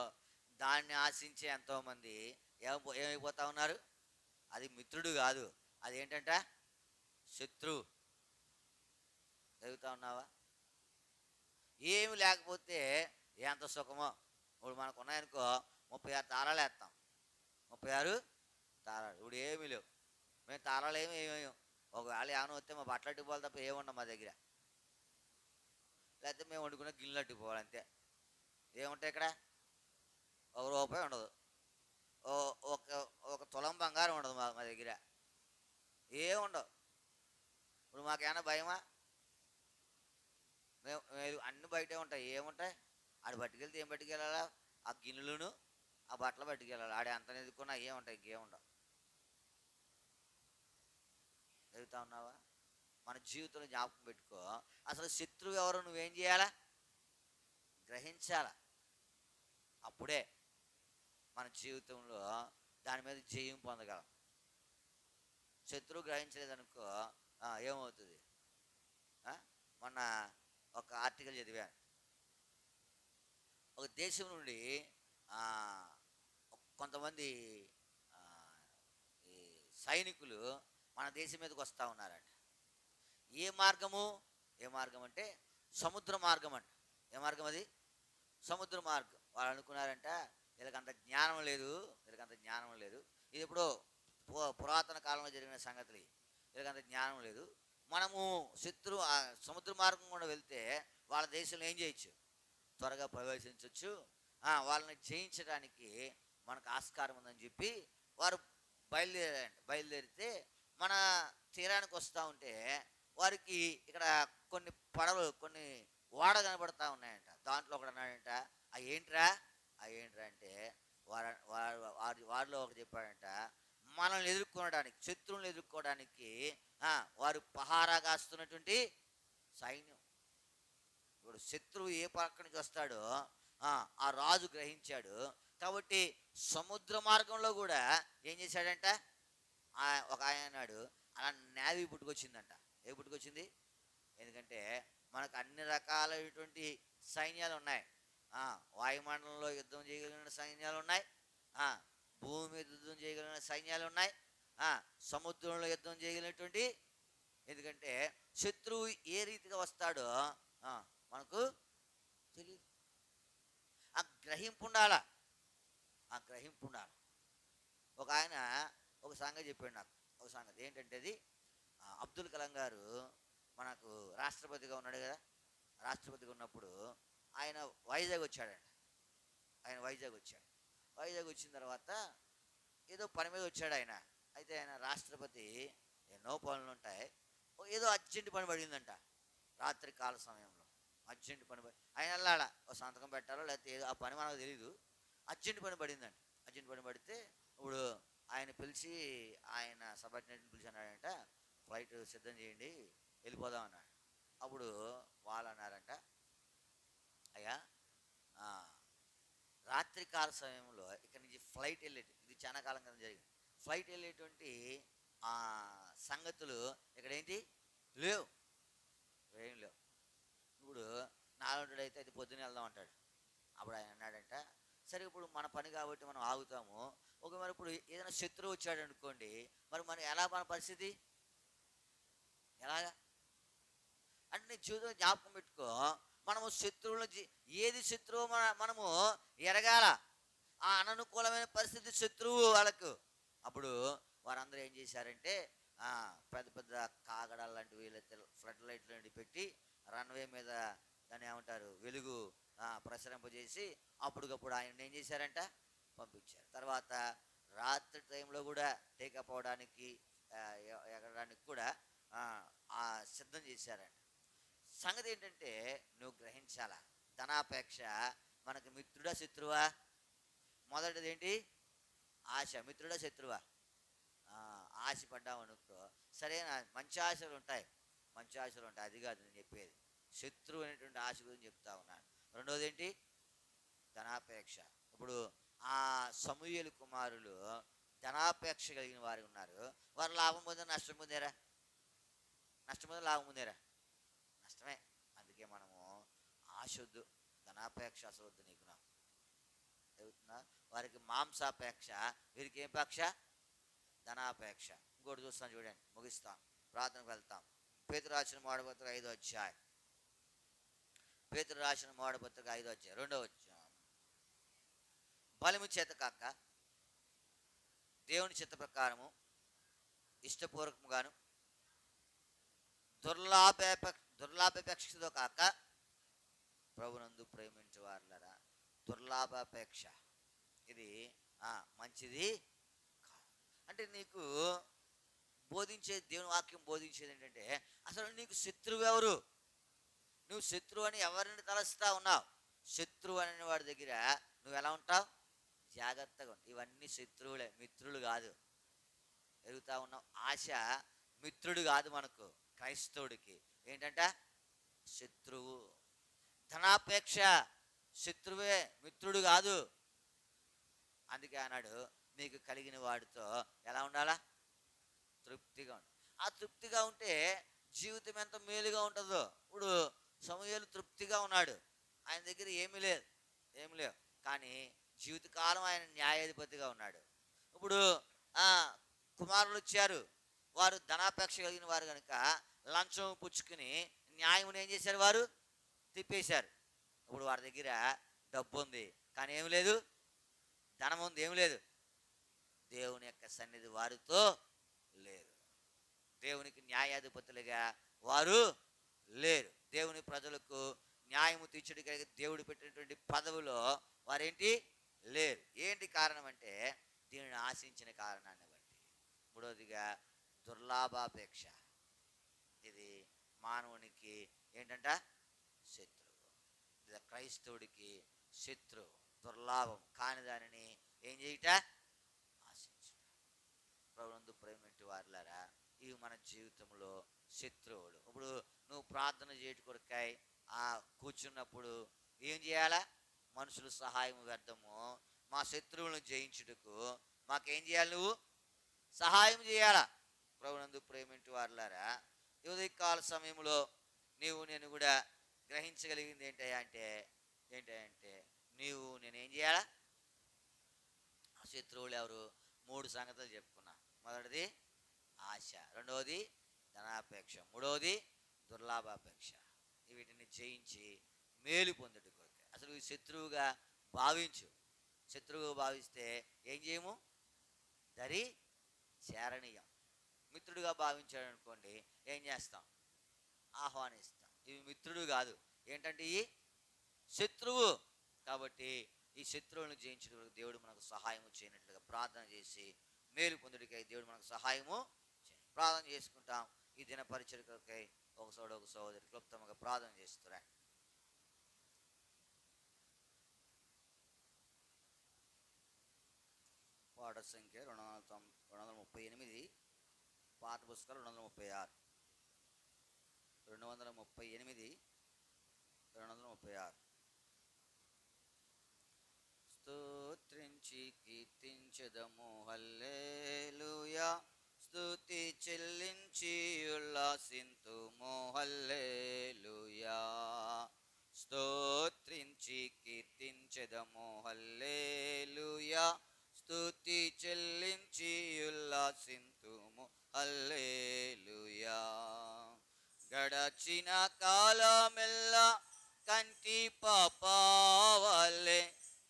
దాన్ని ఆశించే ఎంతోమంది ఏమైపోతా ఉన్నారు? అది మిత్రుడు కాదు, అదేంటంట? శత్రువు. చదువుతా ఉన్నావా? ఏమి లేకపోతే ఎంత సుఖమో. ఇప్పుడు మనకు ఉన్నాయనుకో 36 తాళాలు వేస్తాం. 36 తాళాలు. ఇప్పుడు ఏమీ లేవు. మేము తాళాలు ఏమేయం. ఒకవేళ ఏమైనా వస్తే మా బట్టలు అట్టుకోవాలి తప్ప ఏముండవు మా దగ్గర. లేకపోతే మేము వండుకున్న గిన్నెలు అట్టుకోవాలి అంతే. ఏముంటాయి ఇక్కడ? ₹1 ఉండదు. ఒక ఒక తులం బంగారం ఉండదు మా దగ్గర, ఏముండవు. ఇప్పుడు మాకేమైనా భయమా? మేము అన్ని బయటే ఉంటాయి, ఏముంటాయి? ఆడు పట్టుకెళ్తే ఏం పట్టుకెళ్ళాలా? ఆ గిన్నెలను ఆ బట్టలు పట్టుకెళ్ళాలి. ఆడే అంత ఎదుర్కొన్నా ఏముంటాయి? ఇంకేముండవు. చదువుతా ఉన్నావా? మన జీవితంలో జ్ఞాపకం పెట్టుకో, అసలు శత్రువు ఎవరో నువ్వేం చేయాలా? గ్రహించాలా. అప్పుడే మన జీవితంలో దాని మీద జయం పొందగలం. శత్రువు గ్రహించలేదనుకో ఏమవుతుంది? మొన్న ఒక ఆర్టికల్ చదివాను. ఒక దేశం నుండి కొంతమంది ఈ సైనికులు మన దేశం మీదకి వస్తూ ఉన్నారట. ఏ మార్గం అంటే సముద్ర మార్గం అంట. ఏ మార్గం అది? సముద్ర మార్గం. వాళ్ళు అనుకున్నారంట వీళ్ళకంత జ్ఞానం లేదు. ఇది ఎప్పుడో పురాతన కాలంలో జరిగిన సంగతులు. వీళ్ళకంత జ్ఞానం లేదు. మనము సముద్ర మార్గం కూడా వెళ్తే వాళ్ళ దేశంలో ఏం చేయొచ్చు? త్వరగా ప్రవేశించవచ్చు, వాళ్ళని జయించడానికి మనకు ఆస్కారం ఉందని చెప్పి వారు బయలుదేరితే మన తీరానికి వస్తూ ఉంటే వారికి ఇక్కడ కొన్ని పడవలు, కొన్ని ఓడ కనబడతా ఉన్నాయంట. దాంట్లో ఒకడు అన్నాడంట, ఆ ఏంట్రా అంటే వారిలో ఒకటి చెప్పాడంట, మనల్ని ఎదుర్కొనడానికి, శత్రువులను ఎదుర్కోవడానికి వారు పహారా కాస్తున్నటువంటి సైన్యం. ఇప్పుడు శత్రువు ఏ పక్క నుంచి వస్తాడో ఆ రాజు గ్రహించాడు. కాబట్టి సముద్ర మార్గంలో కూడా ఏం చేశాడంట, ఒక ఆయన అన్నాడు, అలా నేవీ పుట్టుకొచ్చిందంట. ఏ పుట్టుకొచ్చింది? ఎందుకంటే మనకు అన్ని రకాలైనటువంటి సైన్యాలు ఉన్నాయి. వాయుమండలంలో యుద్ధం చేయగలిగిన సైన్యాలు ఉన్నాయి, భూమి మీద యుద్ధం చేయగలిగిన సైన్యాలు ఉన్నాయి, సముద్రంలో యుద్ధం చేయగలిగినటువంటి. ఎందుకంటే శత్రువు ఏ రీతిగా వస్తాడో మనకు తెలియదు. ఆ గ్రహింపు ఉండాల. ఒక ఆయన ఒక సంగతి చెప్పాడు నాకు. ఒక సంగతి ఏంటంటే అది అబ్దుల్ కలాం గారు మనకు రాష్ట్రపతిగా ఉన్నాడు కదా. రాష్ట్రపతిగా ఉన్నప్పుడు ఆయన వైజాగ్ వచ్చాడంట. వైజాగ్ వచ్చిన తర్వాత ఏదో పని మీద వచ్చాడు ఆయన. అయితే ఆయన రాష్ట్రపతి ఎన్నో పనులు ఉంటాయి, ఏదో అర్జెంట్ పని పడిందంట. రాత్రి కాల సమయంలో అర్జెంట్ పని ఆయన వెళ్ళాడా, ఒక సంతకం పెట్టాలో లేకపోతే ఏదో ఆ పని మనకు తెలీదు. అర్జెంట్ పని పడిందంట. పడితే ఇప్పుడు ఆయన పిలిచి, ఆయన సబార్డినేట్ని పిలిచి అన్నాడంట, ఫ్లైట్ సిద్ధం చేయండి, వెళ్ళిపోదాం అన్నాడు. అప్పుడు వాళ్ళు అన్నారంట, అయ్యా రాత్రి కాల సమయంలో ఇక్కడ నుంచి ఫ్లైట్ ఇది చాలా కాలం కదా జరిగింది, ఫ్లైట్ వెళ్ళేటువంటి సంగతులు ఇక్కడ ఏంటి లేవు, ఏం లేవు. ఇప్పుడు నాలుగు అయితే అది పొద్దున్న వెళ్దాం అంటాడు. అప్పుడు ఆయన అన్నాడంట, సరే ఇప్పుడు మన పని కాబట్టి మనం ఆగుతాము. ఒక మరి ఇప్పుడు ఏదైనా శత్రువు వచ్చాడు అనుకోండి, మరి మన పరిస్థితి ఎలాగా అంటే నీ జీవితం జ్ఞాపకం పెట్టుకో. మనము శత్రువుల ఏది శత్రువు మనము ఎరగాల. ఆ అననుకూలమైన పరిస్థితి శత్రువు వాళ్ళకు. అప్పుడు వారందరూ ఏం చేశారంటే పెద్ద పెద్ద కాగడాలు లాంటివి, ఫ్లడ్ లైట్లు లాంటివి పెట్టి రన్వే మీద దాన్ని ఏమంటారు వెలుగు ప్రసరింపజేసి అప్పటికప్పుడు ఆయన ఏం చేశారంట, పంపించారు. తర్వాత రాత్రి టైంలో కూడా టేకప్ అవడానికి ఎగరడానికి కూడా సిద్ధం చేశారంట. సంగతి ఏంటంటే నువ్వు గ్రహించాలా. ధనాపేక్ష మనకు మిత్రుడా శత్రువా? మొదటిది ఏంటి? ఆశ. మిత్రుడా శత్రువా? ఆశ పడ్డావు అనుకో, సరేనా, మంచి ఆశలు ఉంటాయి, అది కాదు నేను చెప్పేది. శత్రువు అనేటువంటి ఆశ గురించి చెప్తా ఉన్నాను. రెండోది ఏంటి? ధనాపేక్ష. ఇప్పుడు ఆ సమూయేలు కుమారులు ధనాపేక్ష కలిగిన వారు ఉన్నారు. వారు లాభం పొందారు, నష్టం పొందారా? లాభం పొందారా? నష్టమే. అందుకే మనము ఆశ వద్దు, ధనాపేక్ష అసలు వద్దు నీకు నాకు చెబుతున్నా. వారికి మాంసాపేక్ష, వీరికి ఏం పేక్ష? ధనాపేక్ష. ఇంకోటి చూస్తాను చూడండి, ముగిస్తాం, ప్రార్థనకు వెళ్తాం. పేతురు రాసిన మొదటి పత్రిక 5వ అధ్యాయం. పేతురు రాసిన మొదటి పత్రిక 5వ అధ్యాయం 2వ వచనం. బలము చేత కాక దేవుని చిత్త ప్రకారము ఇష్టపూర్వకముగాను దుర్లాభాపేక్షతో కాక ప్రభునందు ప్రేమించే వారులరా. దుర్లాభాపేక్ష ఇది మంచిది కాదు. అంటే నీకు దేవుని వాక్యం బోధించేది ఏంటంటే, అసలు నీకు శత్రువు ఎవరు? నువ్వు శత్రువు అని ఎవరిని తలస్తా ఉన్నావు? శత్రువు అనే వాడి దగ్గర నువ్వు ఎలా ఉంటావు? జాగ్రత్తగా ఉంటావు. ఇవన్నీ శత్రువులే, మిత్రులు కాదు. ఎరుగుతా ఉన్నావు. ఆశ మిత్రుడు కాదు మనకు. క్రైస్తవుడికి ఏంటంట? శత్రువు. ధనాపేక్ష శత్రువే, మిత్రుడు కాదు. అందుకే అన్నాడు, మీకు కలిగిన వాడితో ఎలా ఉండాలా? తృప్తిగా ఉండాలి. ఆ తృప్తిగా ఉంటే జీవితం ఎంత మేలుగా ఉంటుందో. ఇప్పుడు సమూయేలు తృప్తిగా ఉన్నాడు, ఆయన దగ్గర ఏమీ లేవు, కానీ జీవితకాలం ఆయన న్యాయాధిపతిగా ఉన్నాడు. ఇప్పుడు కుమారులు వచ్చారు, వారు ధనాపేక్ష కలిగిన వారు కనుక లంచం పుచ్చుకుని న్యాయం ఏం చేశారు? వారు తిప్పేశారు. ఇప్పుడు వారి దగ్గర డబ్బు ఉంది, కానీ ఏమి లేదు, ధనం ఉంది, ఏమి లేదు. దేవుని యొక్క సన్నిధి వారితో లేదు. దేవునికి న్యాయాధిపతులుగా వారు లేరు. దేవుని ప్రజలకు న్యాయము తీర్చుడు కలిగి దేవుడు పెట్టినటువంటి పదవిలో వారేంటి లేరు. ఏంటి కారణం అంటే దీనిని ఆశించిన కారణాన్ని బట్టి. మూడవదిగా దుర్లాభాపేక్ష. ఇది మానవునికి ఏంటంట? శత్రువు. ఇది క్రైస్తవుడికి శత్రువు. దుర్లాభం కాని దానిని ఏం చేయుట? ఆశించుట. ప్రభునందు ప్రేమటి వారులారా, ఇవి మన జీవితంలో శత్రువులు. ఇప్పుడు నువ్వు ప్రార్థన చేయట కొరకై కూర్చున్నప్పుడు ఏం చేయాలా? మనుషుల సహాయం వ్యర్థము, మా శత్రువులను జయించుటకు మాకేం చేయాలి? నువ్వు సహాయం చేయాలా. ప్రభునందు ప్రేమటి వారులారా, ఉదయకాల సమయంలో నేను కూడా గ్రహించగలిగింది ఏంటంటే నీవు నేనేం చేయాలా? ఆ శత్రువులు ఎవరు? 3 సంగతులు చెప్పుకున్నా. మొదటిది ఆశ, రెండవది ధనాపేక్ష, మూడవది దుర్లాభాపేక్ష. వీటిని జయించి మేలు పొందుట కొరకే. అసలు ఈ శత్రువుగా భావించు. శత్రువుగా భావిస్తే ఏం చేయము? దరి చేరణీయం. మిత్రుడిగా భావించాడు అనుకోండి, ఏం చేస్తాం? ఆహ్వానిస్తాం. ఇవి మిత్రుడు కాదు, ఏంటంటే ఈ శత్రువు. కాబట్టి ఈ శత్రువులను జయించడం దేవుడు మనకు సహాయము చేయనట్లుగా ప్రార్థన చేసి మేలు పొందుడికై దేవుడు మనకు సహాయము ప్రార్థన చేసుకుంటాం. ఈ దిన పరిచర్యకై ఒక సహోదరి క్లుప్తంగా ప్రార్థన చేస్తురా. పాట సంఖ్య 238, పాత పుస్తకాలు 236. 238 స్తుతించి కీర్తించెదము హల్లెలూయా, స్తుతి చెల్లించి ఉల్లాసింతుము హల్లెలూయా. స్తోత్రించి కీర్తించెదము హల్లెలూయా, స్తుతి చెల్లించి ఉల్లాసింతుము హల్లెలూయా. గడచిన కాలమెల్లా కంటి పాపవలె,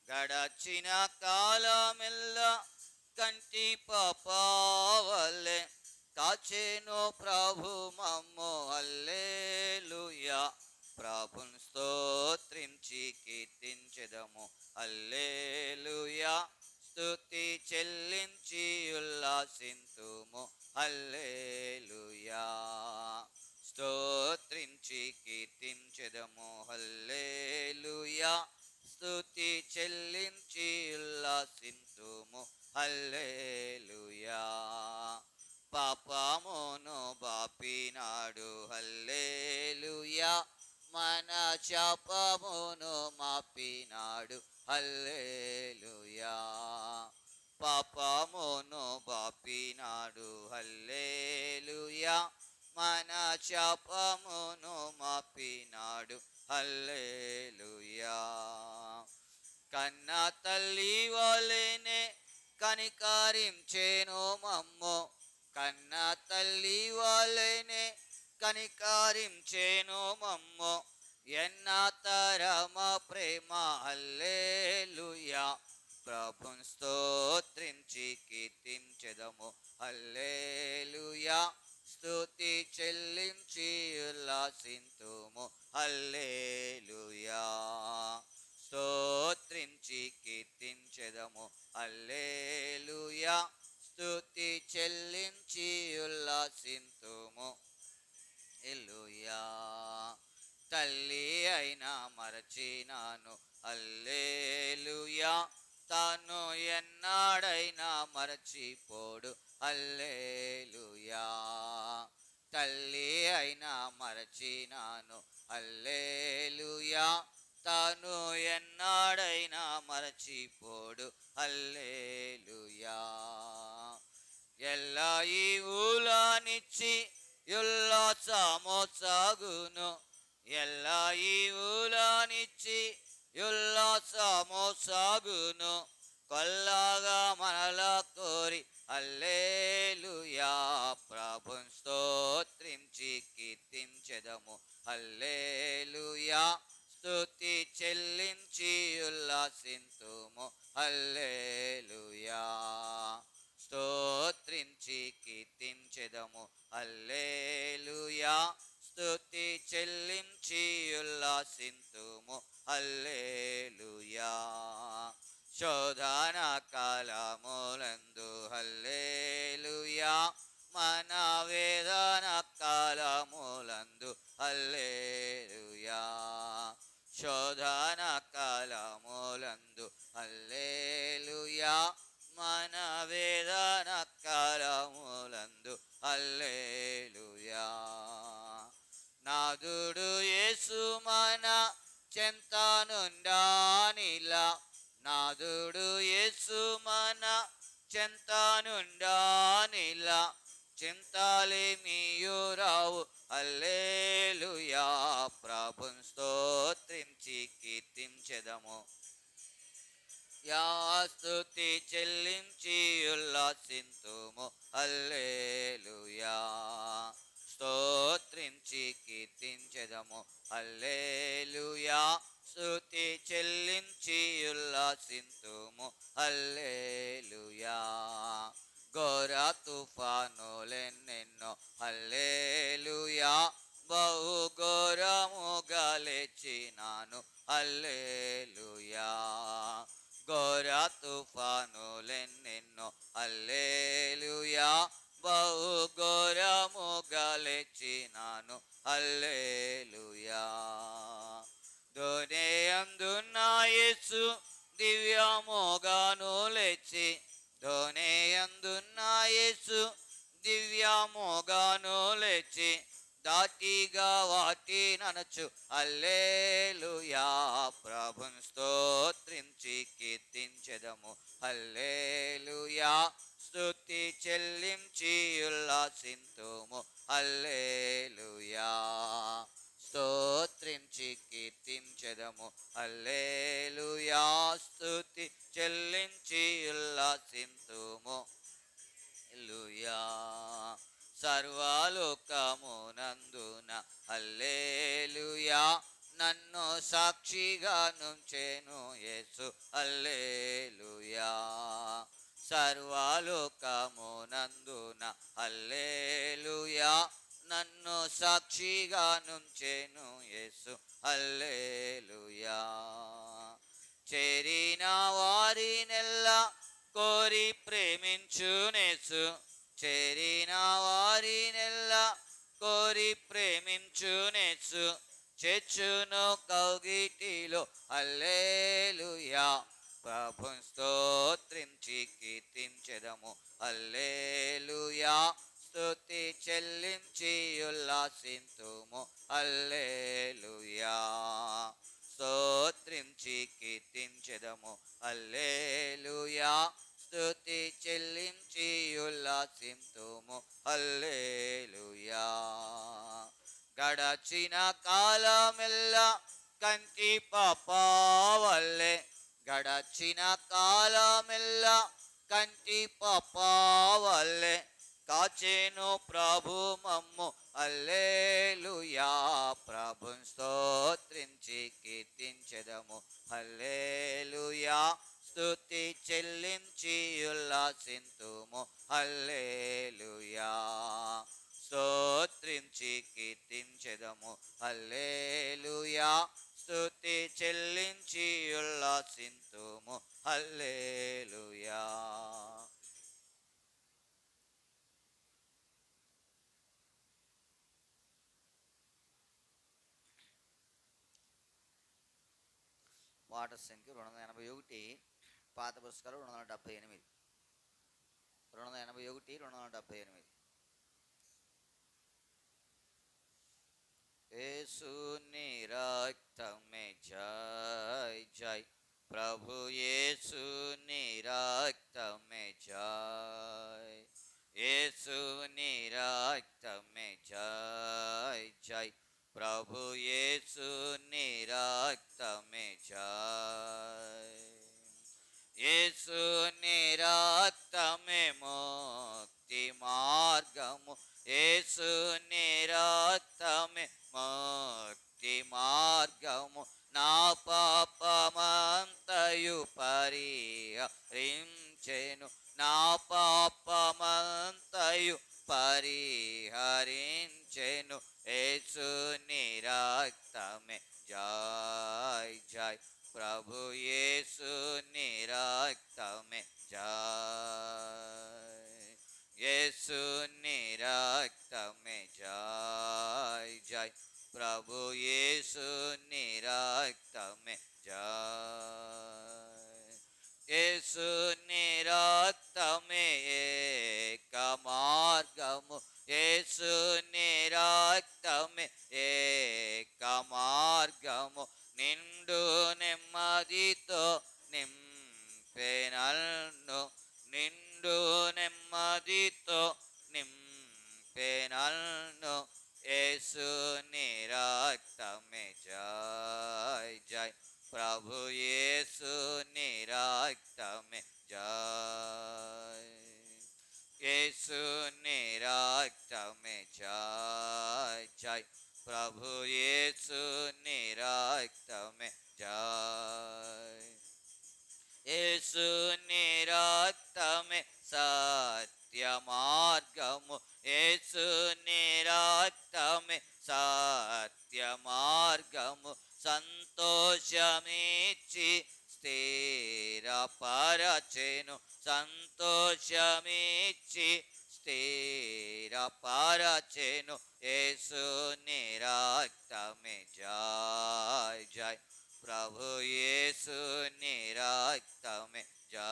గడచిన కాలమెల్లా కంటి పాపవలె కాచెను ప్రభు మమ్ము హల్లెలూయా. ప్రభున్ స్తోత్రించి కీర్తించెదము హల్లెలూయా, స్తుతి చెల్లించి ఉల్లాసింతుము హల్లెలూయా. స్తోత్రించి కీర్తించెదము హల్లెలూయా, స్తుతి చెల్లించి ఉల్లాసింతుము హల్లెలూయా. పాపమును బాపినాడు హల్లెలూయా, మన శాపమును మాపినాడు హల్లెలూయా. పాపమును బాపినాడు హల్లెలూయా, మన శాపమును మాపినాడు హల్లెలూయా. కన్న తల్లి వలెనే కనికరించెను మమ్ము, కన్న తల్లి వలెనే కనికరించెను మమ్ము, ఎన్న తరమ ప్రేమ హల్లెలూయా. ప్రభున్ స్తోత్రించి కీర్తించెదము హల్లెలూయా, స్తుతి చెల్లించి ఉల్లాసింతుము హల్లెలూయా. స్తోత్రించి కీర్తించెదము. హల్లెలూయా. స్తుతి చెల్లించి ఉల్లాసింతుము. హల్లెలూయా. తల్లి అయినా మరచినాను. హల్లెలూయా. తాను ఎన్నాడైనా మరచిపోడు. హల్లెలూయా. తల్లి అయినా మరచినాను. హల్లెలూయా. తాను ఎన్నాడైనా మరచిపోడు. హల్లెలూయా. ఎల్ల ఈవులనిచ్చి ఉల్లాసము సాగును. ఎల్ల ఈవులనిచ్చి ఉల్లాసము సాగును. కొల్లగా మనల కోరి హల్లెలూయా. ప్రభుని స్తోత్రించి కీర్తించెదము. హల్లెలూయా. స్తుతి చెల్లించి ఉల్లాసింతుము. హల్లెలూయా. స్తోత్రించి కీర్తించెదము. హల్లెలూయా. స్తుతి చెల్లించి ఉల్లాసింతుము. హల్లెలూయా. శోధన కాలములందు హల్లెలూయా. మన వేదన కాలములందు హల్లెలూయా. శోధన కాలములందు హల్లెలూయా. మన వేదన కాలములందు హల్లెలూయా. నాదుడు యేసు మన చెంతనుండానిలా. నాదుడు యేసు మన చెంతనుండానిలా. చింతాలేమియు రావు. హల్లెలూయా. ప్రభుని స్తోత్రించి కీర్తించెదము. యా. స్తుతి చెల్లించి ఉల్లాసింతుము. హల్లెలూయా. స్తోత్రించి కీర్తించెదము. హల్లెలూయా. స్తుతి చెల్లించి ఉల్లాసింతుము. హల్లెలూయా. ఘోర తుఫానులెన్నెన్నో హల్లెలూయా. బహు ఘోరముగా లేచినాను. హల్లెలూయా. ఘోర తుఫానులెన్నెన్నో హల్లెలూయా. బహు ఘోరముగా లేచినాను. హల్లెలూయా. ధోనియందున్న యేసు దివ్యముగాను లేచి. ధోనియందున్న యేసు దివ్యముగాను లేచి. దాటిగా వాటి ననచు. హల్లెలూయా. ప్రభుని స్తోత్రించి కీర్తించెదము. హల్లెలూయా. స్తుతి చెల్లించి ఉల్లాసింతుము. హల్లెలూయా. స్తోత్రించి కీర్తించెదము. హల్లెలూయా. స్తుతి చెల్లించి ఉల్లాసింతుము. హల్లెలూయా. సర్వలోకమునందున హల్లెలూయా. నన్ను సాక్షిగా నుంచెను యేసు. హల్లెలూయా. సర్వలోకమునందున హల్లెలూయా. నన్ను సాక్షిగా నుంచెను యేసు. హల్లెలూయా. చేరిన వారినెల్లా కోరి ప్రేమించునేసు. చేరిన వారినెల్లా కోరి ప్రేమించునేసు. చేర్చును కౌగిటిలో. హల్లెలూయా. ప్రభుని స్తోత్రించి కీర్తించెదము. హల్లెలూయా. స్తుతి చెల్లించి ఉల్లాసింతుము. హల్లెలూయా. స్తోత్రించి కీర్తించెదము. హల్లెలూయా. స్తుతి చెల్లించి ఉల్లాసింతుము. హల్లెలూయా. గడచిన కాలమెల్లా కంటి పాపవల్లే. గడచిన కాలమెల్లా కంటి పాపవల్లే. కాచెను ప్రభు మమ్ము. హల్లెలూయా. ప్రభుని స్తోత్రించి కీర్తించెదము. హల్లెలూయా. స్తుతి చెల్లించి ఉల్లాసింతుము. హల్లెలూయా. స్తోత్రించి కీర్తించెదము. హల్లెలూయా. స్తుతి చెల్లించి ఉల్లాసింతుము. హల్లెలూయా. పాట సంఖ్య 281, పాత పుస్తకాలు 278. 281, 278. యేసుని రక్తమే జై జై, ప్రభు యేసుని రక్తమే జై, యేసుని రక్తమే జై జై, ప్రభు యేసుని రక్తమే జై, యేసుని రక్తమే ముక్తి మార్గము, యేసుని రక్తమే ముక్తి మార్గము, నా పాపమంతయు పరిహరించెను, నా పాపమంతయు పరిహరించెను, యేసుని రక్తమే జై జై, ప్రభు యేసుని రక్తమే జై, యేసుని రక్తమే జై జై, ప్రభు యేసుని రక్తమే జై, యేసుని రక్తమే ఏక మార్గము, యేసుని రక్తమే ఏక మార్గము, నిండు నెమ్మదితో నింపెనన్ను, నిండు నెమ్మదితో నింపెనన్ను, యేసుని రక్తమే జై జై, ప్రభు యేసుని రక్తమే జై, యేసుని రక్తమే జై జై, ప్రభు యేసుని రక్తమే జై, యేసుని రక్తమే సత్య మార్గము, యేసుని రక్తమే సత్య మార్గము, సంతోషమిచ్చి స్థిరపరచెను, సంతోషమిచ్చి స్థిరపరచెను, యేసుని రక్తమే జై జై, ప్రభు యేసుని రక్తమే జై,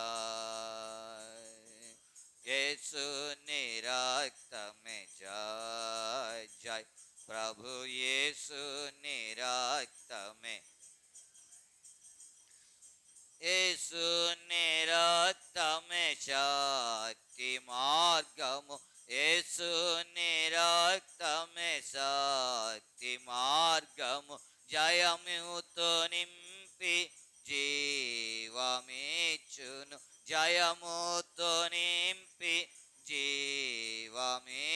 యేసుని రక్తమే జై జై, ప్రభు యేసుని రక్తమే, యేసుని రక్తమే శక్తి మార్గము, యేసుని రక్తమే శక్తి మార్గము, జయముతో నింపి జీవమిచ్చును, జయముతో నింపి జీవమిచ్చును,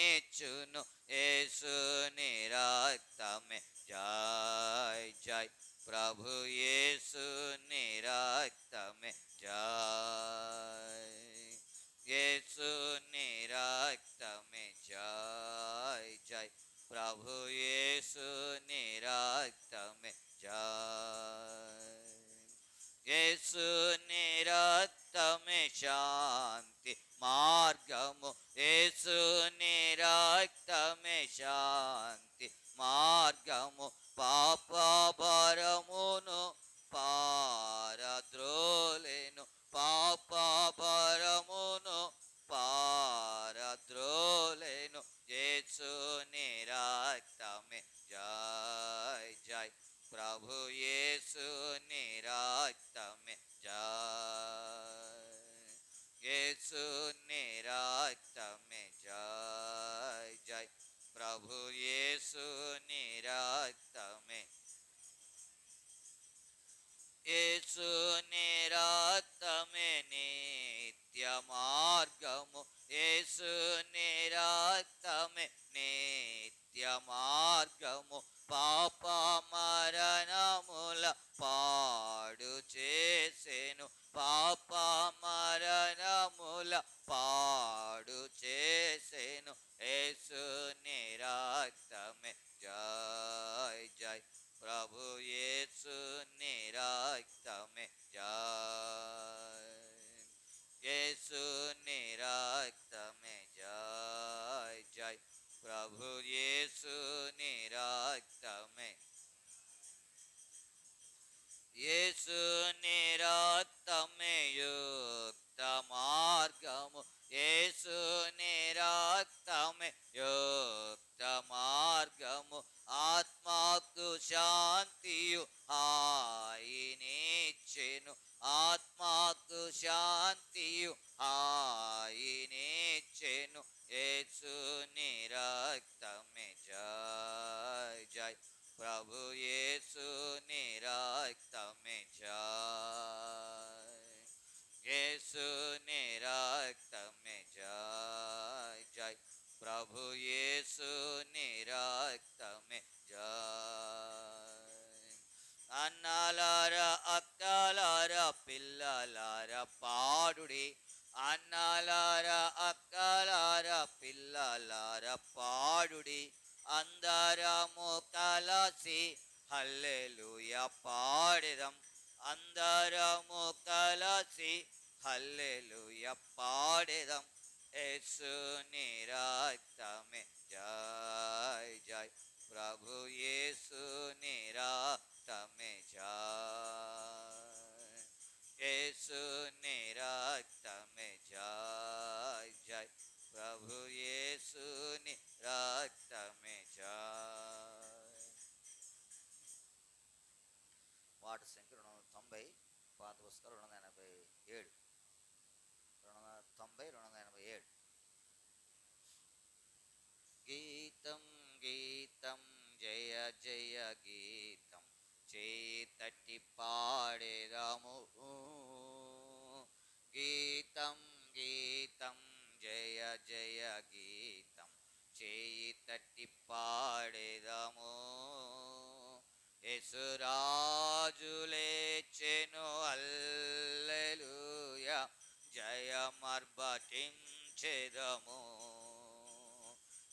యేసుని రక్తమే జై జై, ప్రభు యేసుని రక్తమే జై, యేసుని రక్తమే జై జై, ప్రభు యేసుని రక్తమే జై, యేసుని రక్తమే శాంతి మార్గము, యేసుని రక్తమే శాంతి మార్గము, పాప భారమును పారద్రోలెను, పాప భారమును పారద్రోలెను, యేసుని రక్తమే జై జై, ప్రభు యేసుని రక్తమే జై, యేసుని రక్తమే జై జై, ప్రభు యేసుని రక్తమే, యేసుని రక్తమే నిత్య మార్గము, యేసుని రక్తమే నిత్య మార్గము, పాప మరణముల పాడు చేసెను, పాప మరణముల పాడు చేసెను, యేసుని రక్తమే జై జై, ప్రభు యేసు నిరక్తమే జై, యేసు నిరక్తమే జై జై, ప్రభు యేసు నిరక్తమే, యేసు నిరక్తమే యుక్త మార్గము, యేసు నిరక్తమే యుక్త మార్గము, ఆత్మకు శాంతియు హాయినిచ్చెను, ఆత్మకు శాంతియు హాయినిచ్చెను, యేసు నిరక్తమే జై జై, ప్రభు యేసు నిరక్తమే జై, యేసు నిరక్తమే జై జై, ప్రభు యేసు నిరక్తమే జై. అన్నలారా అక్కలారా పిల్లలారా పాడుడి, అన్నలారా అక్కలారా పిల్లలారా పాడుడి, అందరము కలసి హల్లెలూయా పాడెదం, అందరము కలసి హల్లెలూయా పాడెదం, యేసు నిరక్తమే జై జై, ప్రభు యేసు నిరక్తమే జై, యేసు నిరక్తమే జై జై, ప్రభు యేసు నిరక్తమే జై. పాట సంఖ్య 290, పాత పుస్తకం 287, 290 287. గీతం గీతం జయ జయ గీతం, చేయి తట్టి పాడేదాము, గీతం గీతం జయ జయ గీతం, చేయి తట్టి పాడేదాము, యేసు రాజు లేచెను హల్లెలూయా, జయమర్భటించెదము,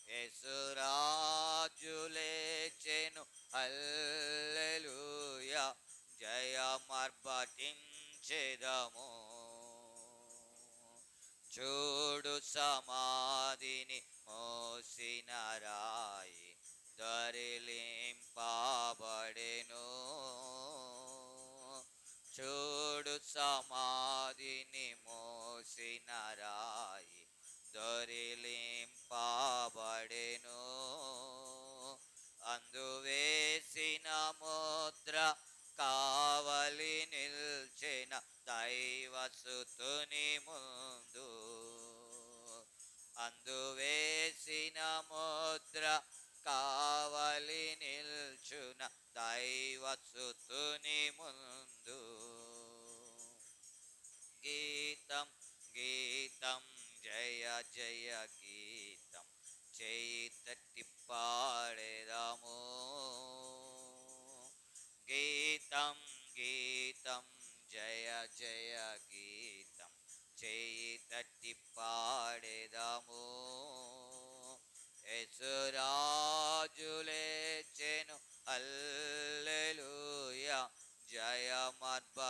యేసు రాజు లేచెను హల్లెలూయా, జయమర్భటించెదము, చూడు సమాధిని మోసిన రాయి దొరిలింపబడెను, చూడు సమాధిని మోసిన రాయి దొరిలింపబడెను, అందువేసిన ముద్ర కావలి నిల్చెన దైవసుతుని ముందు, అందువేసిన ముద్ర కావలి నిల్చున దైవసుతుని ముందు, గీతం గీతం జయ జయ గీతం, చేయి తట్టి పాడేదాము, గీతం గీతం జయ జయ గీతం, చేయి తట్టి పాడేదాము, యేసు రాజు లేచెను హల్లెలూయా, జయమర్భటించెదము,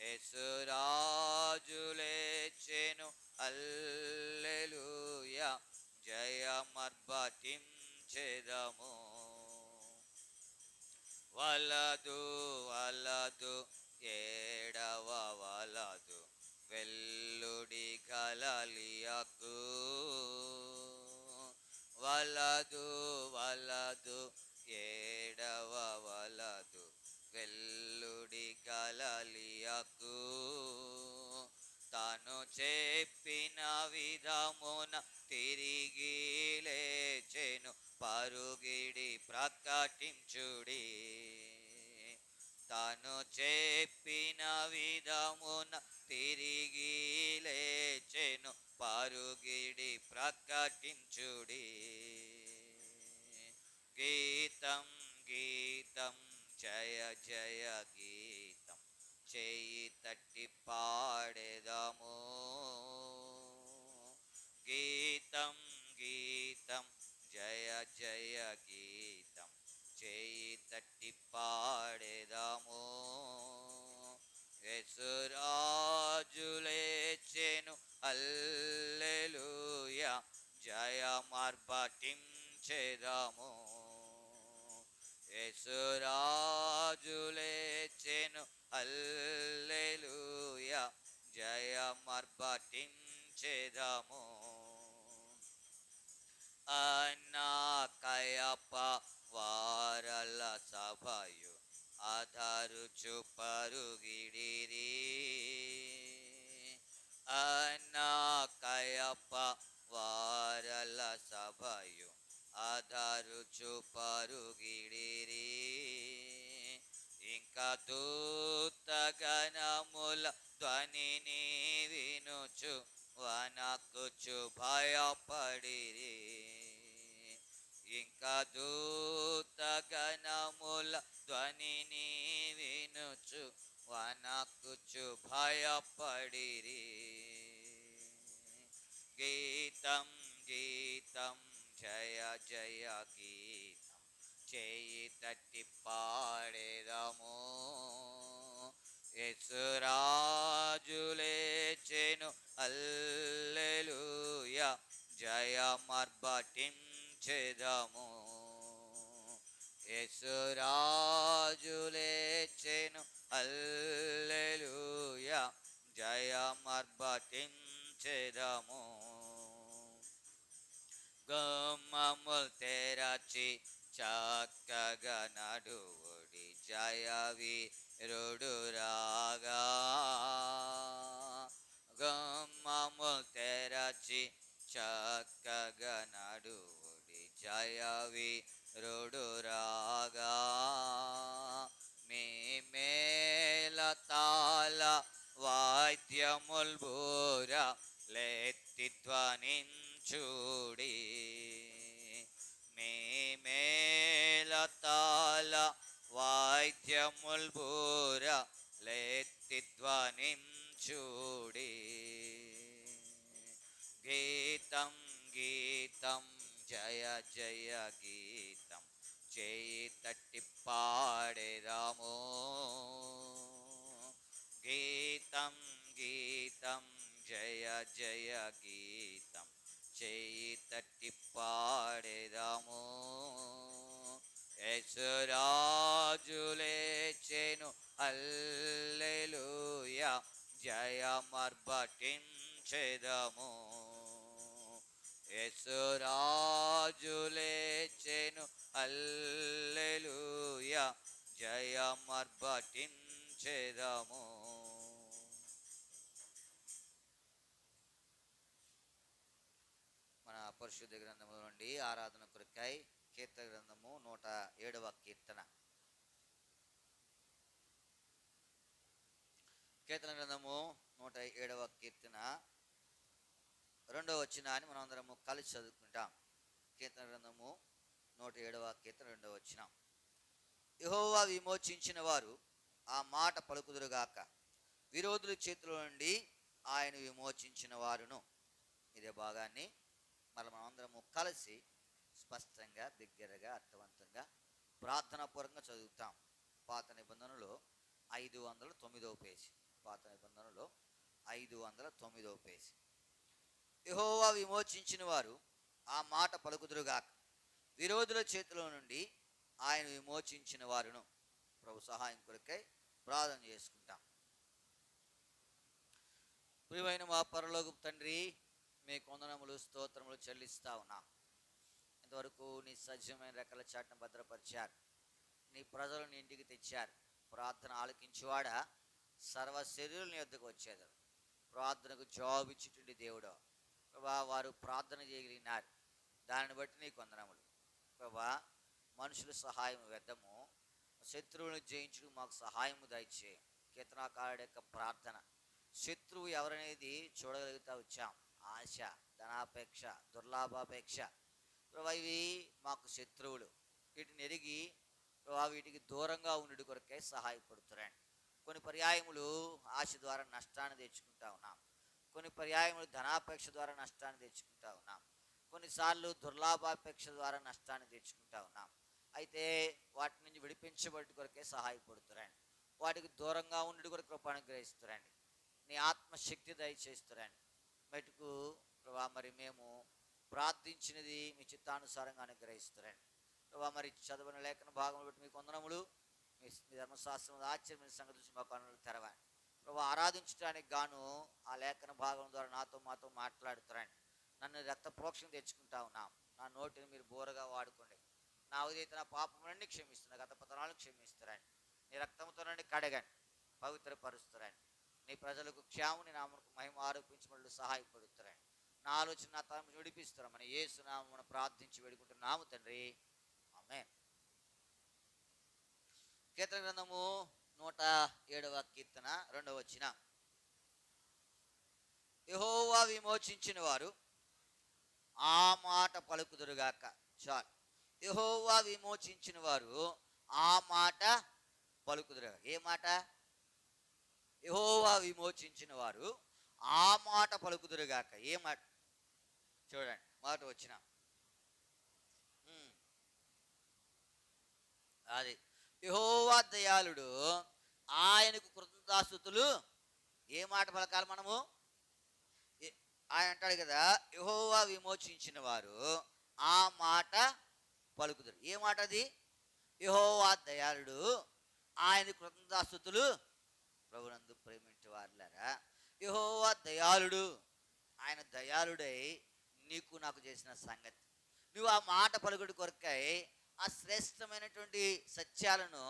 యేసు రాజు లేచెను హల్లెలూయా, జయమర్భటించెదము, వలదు వలదు ఏడవ వలదు వెల్లుడి గలిలయకు, వలదు వలదు ఏడవ వలదు వెల్లుడి గలిలయకు, తాను చెప్పిన విధమున తిరిగి లేచెను పరుగిడి ప్రకటించుడి, తాను చెప్పిన విధమున తిరిగి లేచెను పరుగిడి ప్రకటించుడి, గీతం గీతం జయ జయ గీతం, చేయి తట్టి పాడేదాము, గీతం గీతం జయ జయ గీతం చేయి తట్టి పాడేదాము. యేసురాజు లేచెను హల్లెలూయా, జయమార్భటించెదాము. యేసురాజు లేచెను హల్లెలూయా, జయమార్భటించెదాము. అన్నా కయప వారల సభయు ఆధారుచు పరుగిడిరి. అన్నా కయప వారల సభయు ఆధారుచు పరుగిడిరి. ఇంకా దూతగణముల ధ్వనిని వినుచు వణకుచు భయపడిరి. ఇంకా దూతగణముల ధ్వనిని వినుచు వణకుచు భయపడిరి. గీతం గీతం జయ జయ గీతం చేయి తట్టి పాడేదాము. యేసురాజు లేచెను హల్లెలూయా, జయమార్భటించెదాము. యేసురాజు లేచెను హల్లెలూయా, జయమార్భటించెదాము. గుమ్మములు తెరచి చక్కగా నడువుడి, జయవీరుడు రాగా. గుమ్మములు తెరచి చక్కగా నడువుడి, జయవీరుడు రాగా. మీ మేళతాళ వాద్యముల్ బూర లెత్తి ధ్వనించుడి. మీ మేళతాళ వాద్యముల్ బూర లెత్తి ధ్వనించుడి. గీతం గీతం జయ జయ గీతం చేయి తట్టి పాడేదాము. గీతం గీతం జయ జయ గీతం చేయి తట్టి పాడేదాము. యేసురాజు లేచెను హల్లెలూయా, జయమార్భటించెదాము. యేసురాజు లేచెను హల్లెలూయా, జయమార్భటించెదాము. మన పరిశుద్ధ గ్రంథము నుండి ఆరాధన కొరకై కీర్తన గ్రంథము 107వ కీర్తన. కీర్తన గ్రంథము 107వ కీర్తన 2వ వచనాన్ని మనం అందరము కలిసి చదువుకుంటాం. కీర్తన గ్రంథము 107వ కీర్తన 2వ వచనం. యెహోవా విమోచించిన వారు ఆ మాట పలుకుదురుగాక, విరోధుల చేతిలో నుండి ఆయన విమోచించిన వారును. ఇదే భాగాన్ని మనమందరము కలిసి స్పష్టంగా దగ్గరగా అర్థవంతంగా ప్రార్థనాపూర్వకంగా చదువుతాం. పాత నిబంధనలో 509వ పేజీ. పాత నిబంధనలో 509వ పేజీ. యెహోవా విమోచించిన వారు ఆ మాట పలుకుదురుగాక, విరోధుల చేతిలో నుండి ఆయన విమోచించిన వారును. ప్రభు సహాయం కొరకై ప్రార్థన చేసుకుంటాం. ప్రియమైన మా పరలోకపు తండ్రి, మీ వందనములు స్తోత్రములు చెల్లిస్తా ఉన్నాం. ఇంతవరకు నీ సజీవమైన రెక్కల చాటును భద్రపరిచారు. నీ ప్రజలను ఇంటికి తెచ్చారు. ప్రార్థన ఆలకించువాడా, సర్వ శరీరుల యొద్దకు వచ్చేది. ప్రార్థనకు జవాబు ఇచ్చేటువంటి దేవుడు ప్రభా, వారు ప్రార్థన చేయగలిగినారు. దానిని బట్టి నీకు వందనములు ప్రభా. మనుషుల సహాయం వ్యర్థము, శత్రువులను జయించడం మాకు సహాయము దయచేయి. కీర్తనాకారుడి యొక్క ప్రార్థన, శత్రువు ఎవరనేది చూడగలుగుతా వచ్చాం. ఆశ, ధనాపేక్ష, దుర్లాభాపేక్ష ప్రభా, ఇవి మాకు శత్రువులు. వీటిని ఎరిగి ప్రభా వీటికి దూరంగా ఉండి కొరకే సహాయపడుతున్నాను. కొన్ని పర్యాయములు ఆశ ద్వారా నష్టాన్ని తెచ్చుకుంటా ఉన్నాం. కొన్ని పర్యాయములు ధనాపేక్ష ద్వారా నష్టాన్ని తెచ్చుకుంటా ఉన్నాం. కొన్ని కొన్నిసార్లు దుర్లాభాపేక్ష ద్వారా నష్టాన్ని తెచ్చుకుంటా ఉన్నాం. అయితే వాటి నుంచి విడిపించబడి కొరకే సహాయపడుతురండి. వాటికి దూరంగా ఉండి కూడా కృప అనుగ్రహిస్తురండి. నీ ఆత్మశక్తి దయచేస్తురండి. మటుకు ప్రభా మరి మేము ప్రార్థించినది మీ చిత్తానుసారంగా అనుగ్రహిస్తురండి. ప్రభా మరి చదవని లేఖన భాగంలో బట్టి మీకు వందనములు. మీ ధర్మశాస్త్రం ఆశ్చర్యమైన సంగతి చూసి మా కన్నులు తెరవండి. ప్రభా ఆరాధించడానికి గాను ఆ లేఖన భాగం ద్వారా మాతో మాట్లాడుతారండి. నన్ను రక్త ప్రోక్షణ తెచ్చుకుంటా ఉన్నాం. నా నోటిని మీరు బోరగా వాడుకోండి. నా ఉదయత నా పాపములన్నీ క్షమిస్తున్నా, గత పతనాలను క్షమిస్తారండి. నీ రక్తంతో నుండి కడగండి, పవిత్రపరుస్తారండి. నీ ప్రజలకు క్షేమని నామకు మహిమ ఆరోపించబడి సహాయపడుతారండి. నా ఆలోచన నా తరం విడిపిస్తారని యేసు నామమున ప్రార్థించి వేడుకుంటున్నాము తండ్రి, ఆమేన్. కీర్తన గ్రంథము 107వ కీర్తన 2వ వచనం. యెహోవా విమోచించిన వారు ఆ మాట పలుకుదురుగాక. చాలు. యెహోవా విమోచించిన వారు ఆ మాట పలుకుదురుగాక. ఏ మాట? యెహోవా విమోచించిన వారు ఆ మాట పలుకుదురుగాక. ఏ మాట? చూడండి, మాట వచ్చిన అది యెహోవా దయాళుడు, ఆయనకు కృతజ్ఞతాస్తుతులు. ఏ మాట పలకాలి మనము? ఆయన అంటాడు కదా, యెహోవా విమోచించిన వారు ఆ మాట పలుకుదురు. ఏ మాట అది? యెహోవా దయాళుడు, ఆయన కృతజ్ఞతాస్తుతులు. ప్రభునందు ప్రేమించే వారులారా, యెహోవా దయాళుడు, ఆయన దయాళుడై నీకు నాకు చేసిన సంగతి, నువ్వు ఆ మాట పలుకుడు కొరకై ఆ శ్రేష్టమైనటువంటి సత్యాలను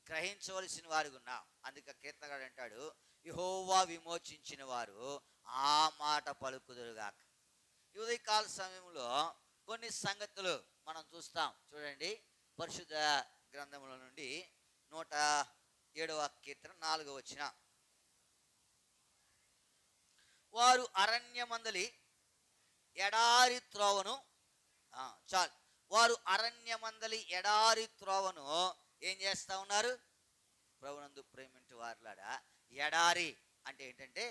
గ్రహించవలసిన వారు ఉన్నావు. అందుకే కీర్తనగాడు అంటాడు, యెహోవా విమోచించిన వారు ఆ మాట పలుకుదురుగాక. ఈ ఉదయకాల సమయంలో కొన్ని సంగతులు మనం చూస్తాం. చూడండి, పరిశుద్ధ గ్రంథముల నుండి 107వ కీర్తన 4వ వచనం. వారు అరణ్యమందలి ఎడారి త్రోవను, చాలు, వారు అరణ్యమందలి ఎడారి త్రోవను ఏం చేస్తా ఉన్నారు? ప్రభునందు ప్రేమించు వారులారా, ఎడారి అంటే ఏంటంటే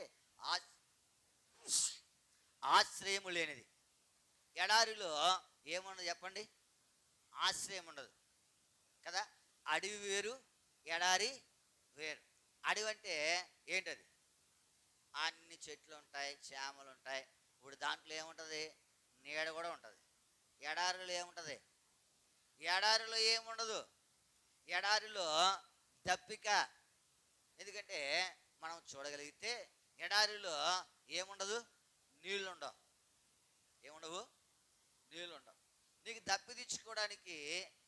ఆశ్రయము లేనిది. ఎడారిలో ఏముండదు చెప్పండి? ఆశ్రయం ఉండదు కదా. అడవి వేరు, ఎడారి వేరు. అడవి అంటే ఏంటది? అన్ని చెట్లు ఉంటాయి, చేమలు ఉంటాయి. ఇప్పుడు దాంట్లో ఏముంటుంది? నీడ కూడా ఉంటుంది. ఎడారిలో ఏముంటుంది? ఎడారిలో ఏముండదు. ఎడారిలో దప్పిక. ఎందుకంటే మనం చూడగలిగితే ఎడారిలో ఏముండదు? నీళ్ళు ఉండవు. ఏముండవు? నీళ్ళు ఉండవు. నీకు దప్పి తెచ్చుకోవడానికి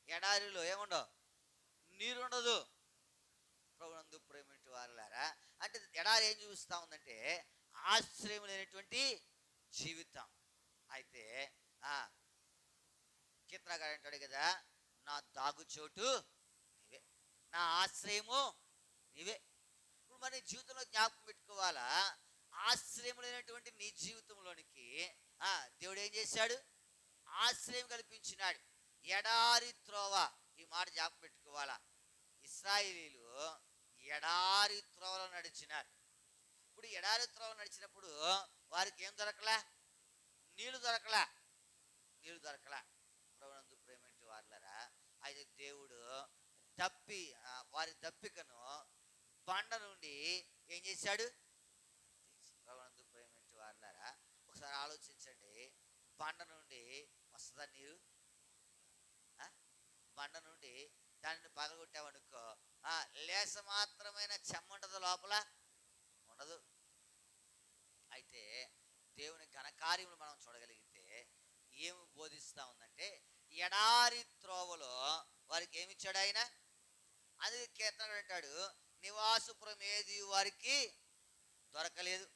ఎడారిలో ఏముండవు? నీరు ఉండదు. ప్రభునందు ప్రేమించే వారులారా, అంటే ఎడారి ఏం చూపిస్తా ఉందంటే ఆశ్రయం లేనటువంటి జీవితం. అయితే కీర్తనగాడు అంటాడు కదా, నా దాగుచోటు నీవే, నా ఆశ్రయము నీవే. ఇప్పుడు మరి జీవితంలో జ్ఞాపకం పెట్టుకోవాలా, ఆశ్రయం లేనటువంటి నీ జీవితంలోనికి దేవుడు ఏం చేశాడు? ఆశ్రయం కల్పించినాడు. ఎడారి త్రోవ, ఈ మాట జ్ఞాపకం పెట్టుకోవాలా. ఇశ్రాయేలీలు ఎడారి త్రోవలో నడిచినారు. ఇప్పుడు ఎడారి త్రోవ నడిచినప్పుడు వారికి ఏం దొరకలా? నీళ్లు దొరకలా. ప్రభునందు ప్రేమించే వారులారా, అయితే దేవుడు వారి దప్పికను బండ నుండి ఏం చేశాడు? ప్రభునందు ప్రేమించే వారులారా, ఒకసారి ఆలోచించండి. బండ నుండి వస్తుందా నీరు? బండ నుండి దానిని పగలగొట్టామనుకో, లేస మాత్రమైన చెమ్మ ఉండదు, లోపల ఉండదు. అయితే దేవుని ఘనకార్యములు మనం చూడగలిగితే ఏమి బోధిస్తా ఉందంటే, ఎడారి త్రోవలో వారికి ఏమిచ్చాడు ఆయన? అది కీర్తన అంటాడు, నివాసపురం ఏది వారికి దొరకలేదు,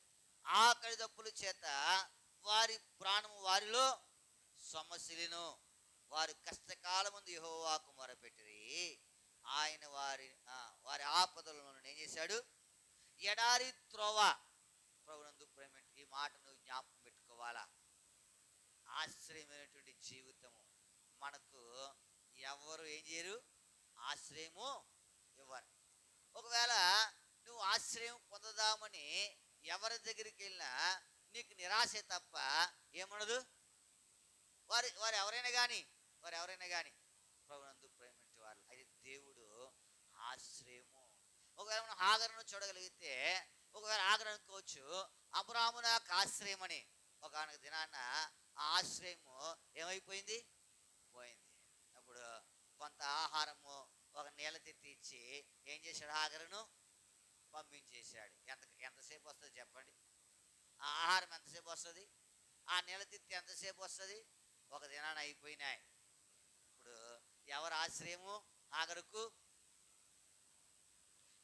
ఆకలి దప్పుల చేత వారి ప్రాణము వారిలో సొమ్మసిలిను, వారి కష్టకాలమందు యెహోవాకు మొరపెట్టిరి, ఆయన వారి ఆపదలను ఏం చేశాడు? ఎడారి త్రోవ. ప్రభునందు ప్రేమ, ఈ మాటను జ్ఞాపకం పెట్టుకోవాలా. ఆశ్రయమైనటువంటి జీవితము మనకు ఎవరు ఏం చేయరు? ఆశ్రయము ఇవ్వరు. ఒకవేళ నువ్వు ఆశ్రయం పొందదామని ఎవరి దగ్గరికి వెళ్ళినా నీకు నిరాశే తప్ప ఏముండదు? వారు ఎవరైనా కానీ ప్రభునందు ప్రేమించే వారు అయితే దేవుడు ఆశ్రయము. ఒకవేళ మనం హాగరును చూడగలిగితే, ఒకవేళ హాగరు అనుకోవచ్చు అబ్రాహాము నాకు ఆశ్రయం అని. ఒకనొక దినాన ఆ ఆశ్రయము ఏమైపోయింది, పోయింది. అప్పుడు కొంత ఆహారము ఒక నీళ్ళ తెత్తి ఇచ్చి ఏం చేశాడు, హాగరును పంపించేశాడు. ఎంతసేపు వస్తుంది చెప్పండి? ఆ ఆహారం ఎంతసేపు వస్తుంది, ఆ నీళ్ళ తెత్తి ఎంతసేపు వస్తుంది? ఒక దినాన అయిపోయినాయి. ఇప్పుడు ఎవరు ఆశ్రయము హాగరుకు?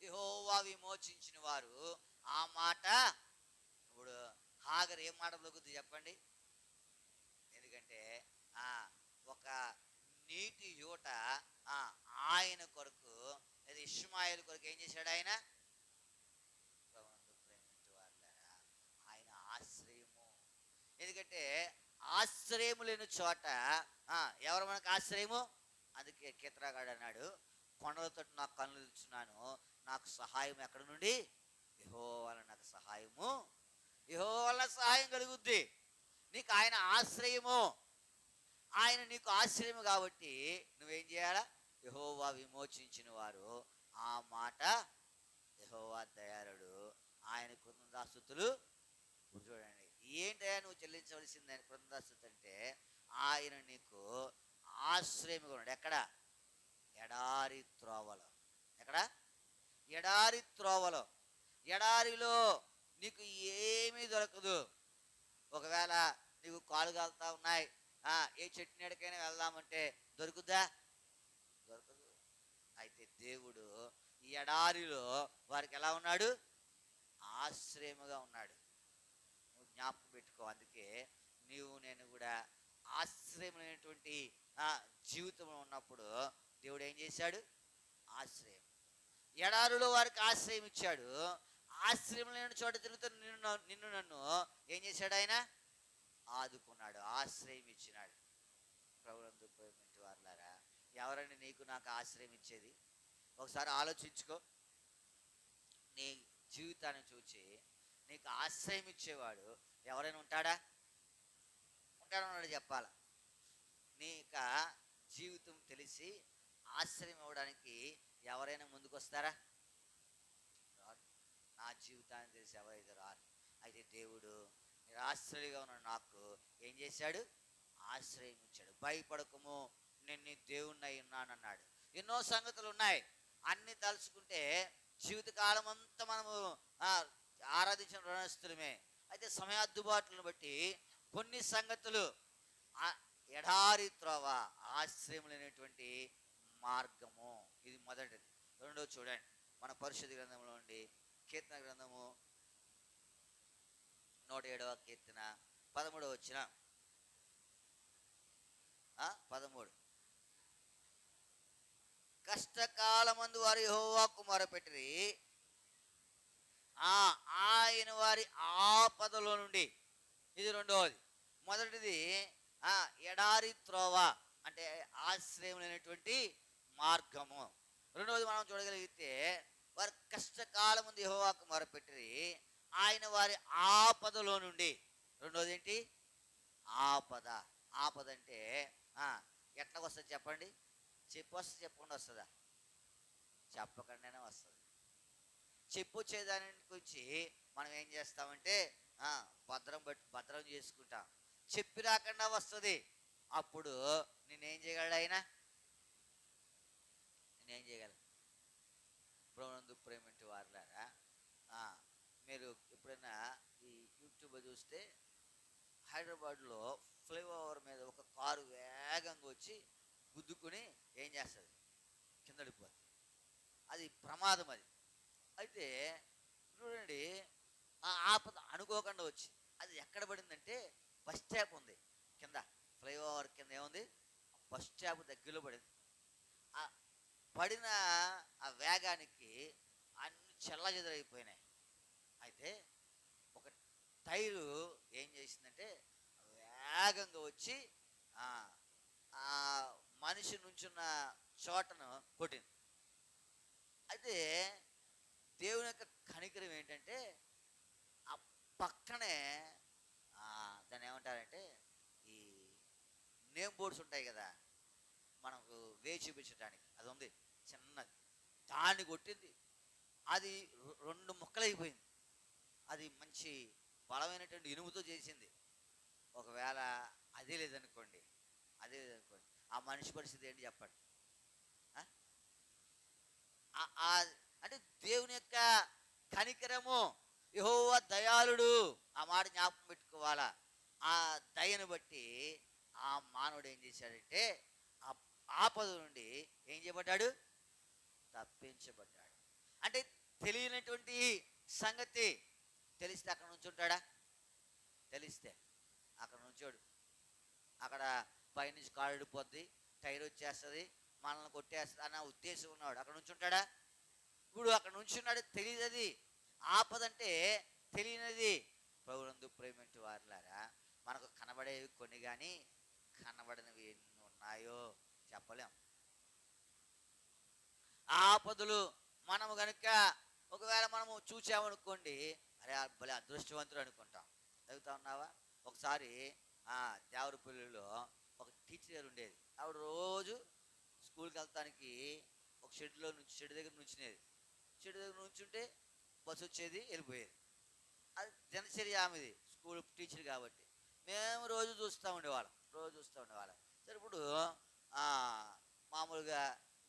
యెహోవా విమోచించిన వారు. ఆ మాట ఇప్పుడు హాగరు ఏం మాట పలుకుతుంది చెప్పండి? ఎందుకంటే ఒక నీటి యూట ఆయన కొరకు, లేదా ఇష్మాయేలు కొరకు ఏం చేశాడు ఆయన? ఆయన ఆశ్రయము. ఎందుకంటే ఆశ్రయము లేని చోట ఎవరు మనకు ఆశ్రయము? అందుకే కీర్తనగాడు అన్నాడు, కొండలతో నాకు కన్నులు ఇచ్చున్నాను, నాకు సహాయం ఎక్కడి నుండి? యెహోవా వలన నాకు సహాయము, యెహోవా వలన సహాయం కలుగుద్ది. నీకు ఆయన ఆశ్రయము, ఆయన నీకు ఆశ్రయము. కాబట్టి నువ్వేం చేయాలా? యెహోవా విమోచించిన వారు. ఆ మాట యెహోవా దయాళుడు, ఆయన కృతజ్ఞతాస్తుతులు. చూడండి, ఏంటయ్యా నువ్వు చెల్లించవలసింది ఆయన కృతజ్ఞతాస్తుతి అంటే, ఆయన నీకు ఆశ్రయముగా ఉన్నాడు. ఎక్కడ? ఎడారి త్రోవలో. ఎక్కడ? ఎడారి త్రోవలో. ఎడారిలో నీకు ఏమీ దొరకదు. ఒకవేళ నీకు కాలు కాలుతా ఉన్నాయి, ఏ చెట్టు నీడకైనా వెళ్దామంటే దొరుకుద్దా? దొరకదు. అయితే దేవుడు ఈ ఎడారిలో వారికి ఎలా ఉన్నాడు? ఆశ్రయముగా ఉన్నాడు. నువ్వు జ్ఞాపకం పెట్టుకో. అందుకే నీవు నేను కూడా ఆశ్రయమైనటువంటి జీవితంలో ఉన్నప్పుడు దేవుడు ఏం చేశాడు? ఆశ్రయం. ఎడారిలో వారికి ఆశ్రయం ఇచ్చాడు. ఆశ్రయం లేని చోట తిరుగుతున్న నిన్ను నన్ను ఏం చేశాడు? ఆయన ఆదుకున్నాడు, ఆశ్రయం ఇచ్చినాడు. ప్రభునందు ప్రేమించే వారులారా, ఎవరండి నీకు నాకు ఆశ్రయం ఇచ్చేది? ఒకసారి ఆలోచించుకో. నీ జీవితాన్ని చూచి నీకు ఆశ్రయం ఇచ్చేవాడు ఎవరైనా ఉంటాడా? ఉంటాడు చెప్పాల. నీ జీవితం తెలిసి ఆశ్రయం ఇవ్వడానికి ఎవరైనా ముందుకు వస్తారా? రారు. నా జీవితాన్ని తెలిసి ఎవరైతే రారు. అయితే దేవుడు నిరాశ్రయుగా ఉన్న నాకు ఏం చేశాడు? ఆశ్రయం ఇచ్చాడు. భయపడకము, నేను నీ దేవుణ్ణి అయి ఉన్నానన్నాడు. ఎన్నో సంగతులు ఉన్నాయి, అన్ని తలుచుకుంటే జీవితకాలం అంతా మనము ఆరాధించిన రుణస్తులమే. అయితే సమయాద్దుబాటులను బట్టి కొన్ని సంగతులు, ఎడారి త్రోవ, ఆశ్రయం లేనటువంటి మార్గము, ఇది మొదటిది. రెండో చూడండి, మన పరిశుద్ధ గ్రంథంలో ఉండి కీర్తన గ్రంథము 107వ కీర్తన 13వ వచనం. 13. కష్టకాలమందు వారు యెహోవాకు మొరపెట్టిరి, ఆయన వారి ఆపదలో నుండి. ఇది రెండవది. మొదటిది ఎడారి త్రోవ అంటే ఆశ్రయం లేనటువంటి మార్గము. రెండవది మనం చూడగలిగితే వారి కష్టకాలం ముందు యెహోవాకు మొరపెట్టిరి, ఆయన వారి ఆపదలో నుండి. రెండవది ఏంటి? ఆపద. ఆపద అంటే ఎట్లా వస్తుంది చెప్పండి? చెప్పు వస్తే చెప్పకుండా వస్తుందా? చెప్పకుండానే వస్తుంది. చెప్పు వచ్చేదాని గురించి మనం ఏం చేస్తామంటే భద్రం చేసుకుంటాం. చెప్పి రాకుండా వస్తుంది. అప్పుడు నేనేం చేయగలడు ఆయన? నేనేం చేయగలను? ప్రభునందు ప్రేమించే వారులారా, మీరు ఎప్పుడైనా ఈ యూట్యూబ్ చూస్తే హైదరాబాద్లో ఫ్లైఓవర్ మీద ఒక కారు వేగంగా వచ్చి గుద్దుకొని ఏం చేస్తుంది? కింద పడిపోతుంది. అది ప్రమాదం. అది అయితే చూడండి, ఆ ఆపద అనుకోకుండా వచ్చి అది ఎక్కడ పడిందంటే బస్ స్టాప్ ఉంది కింద, ఫ్లైఓవర్ కింద ఏముంది? బస్ స్టాప్ దగ్గరలో పడింది. పడిన ఆ వేగానికి అన్ని చెల్లచెదరైపోయినాయి. అయితే ఒక టైరు ఏం చేసిందంటే వేగంగా వచ్చి ఆ మనిషి నుంచున్న చోటను కొట్టింది. అయితే దేవుని యొక్క కనికరం ఏంటంటే ఆ పక్కనే దాన్ని ఏమంటారంటే ఈ నేమ్ బోర్డ్స్ ఉంటాయి కదా మనకు వేచి చూపించడానికి, అది ఉంది చిన్నది, దాన్ని కొట్టింది. అది రెండు ముక్కలైపోయింది. అది మంచి బలమైనటువంటి ఇనుముతో చేసింది. ఒకవేళ అదే లేదనుకోండి, ఆ మనిషి పరిస్థితి ఏంటి చెప్పండి? అంటే దేవుని యొక్క కనికరము, యెహోవా దయాళుడు, ఆ మాట జ్ఞాపకం పెట్టుకోవాలా. ఆ దయను బట్టి ఆ మానవుడు ఏం చేశాడంటే ఆ ఆపద నుండి ఏం చేయబడ్డాడు? తప్పించబడ్డాడు. అంటే తెలియనటువంటి సంగతి తెలిస్తే అక్కడ నుంచి ఉంటాడా? తెలిస్తే అక్కడ నుంచోడు. అక్కడ పైనుంచి కారు వెళ్ళిపోద్ది, టైర్ వచ్చేస్తుంది, మనల్ని కొట్టేస్తుంది అన్న ఉద్దేశం ఉన్నాడు. అక్కడ నుంచి ఉంటాడా? ఇప్పుడు అక్కడ నుంచి ఉన్నాడు, తెలియదు. అది ఆపదంటే తెలియనిది. ప్రభునందు ప్రేమించే వారులారా, మనకు కనబడేవి కొన్ని కానీ కనబడినవి ఎన్ని ఉన్నాయో చెప్పలేం. ఆపదలు మనము గనుక ఒకవేళ మనము చూసామనుకోండి, అరే భలే అదృష్టవంతుడు అనుకుంటాం. చదువుతా ఉన్నావా? ఒకసారి దేవరపల్లిలో ఒక టీచర్ ఉండేది. ఆవిడ రోజు స్కూల్కి వెళ్తానికి ఒక షెడ్ దగ్గర నుంచునేది. షెడ్ దగ్గర నుంచుంటే బస్సు వచ్చేది, వెళ్ళిపోయేది. అది దినచర్య ఆమెది, స్కూల్ టీచర్ కాబట్టి. మేము రోజు చూస్తూ ఉండేవాళ్ళం. సరే, ఇప్పుడు మామూలుగా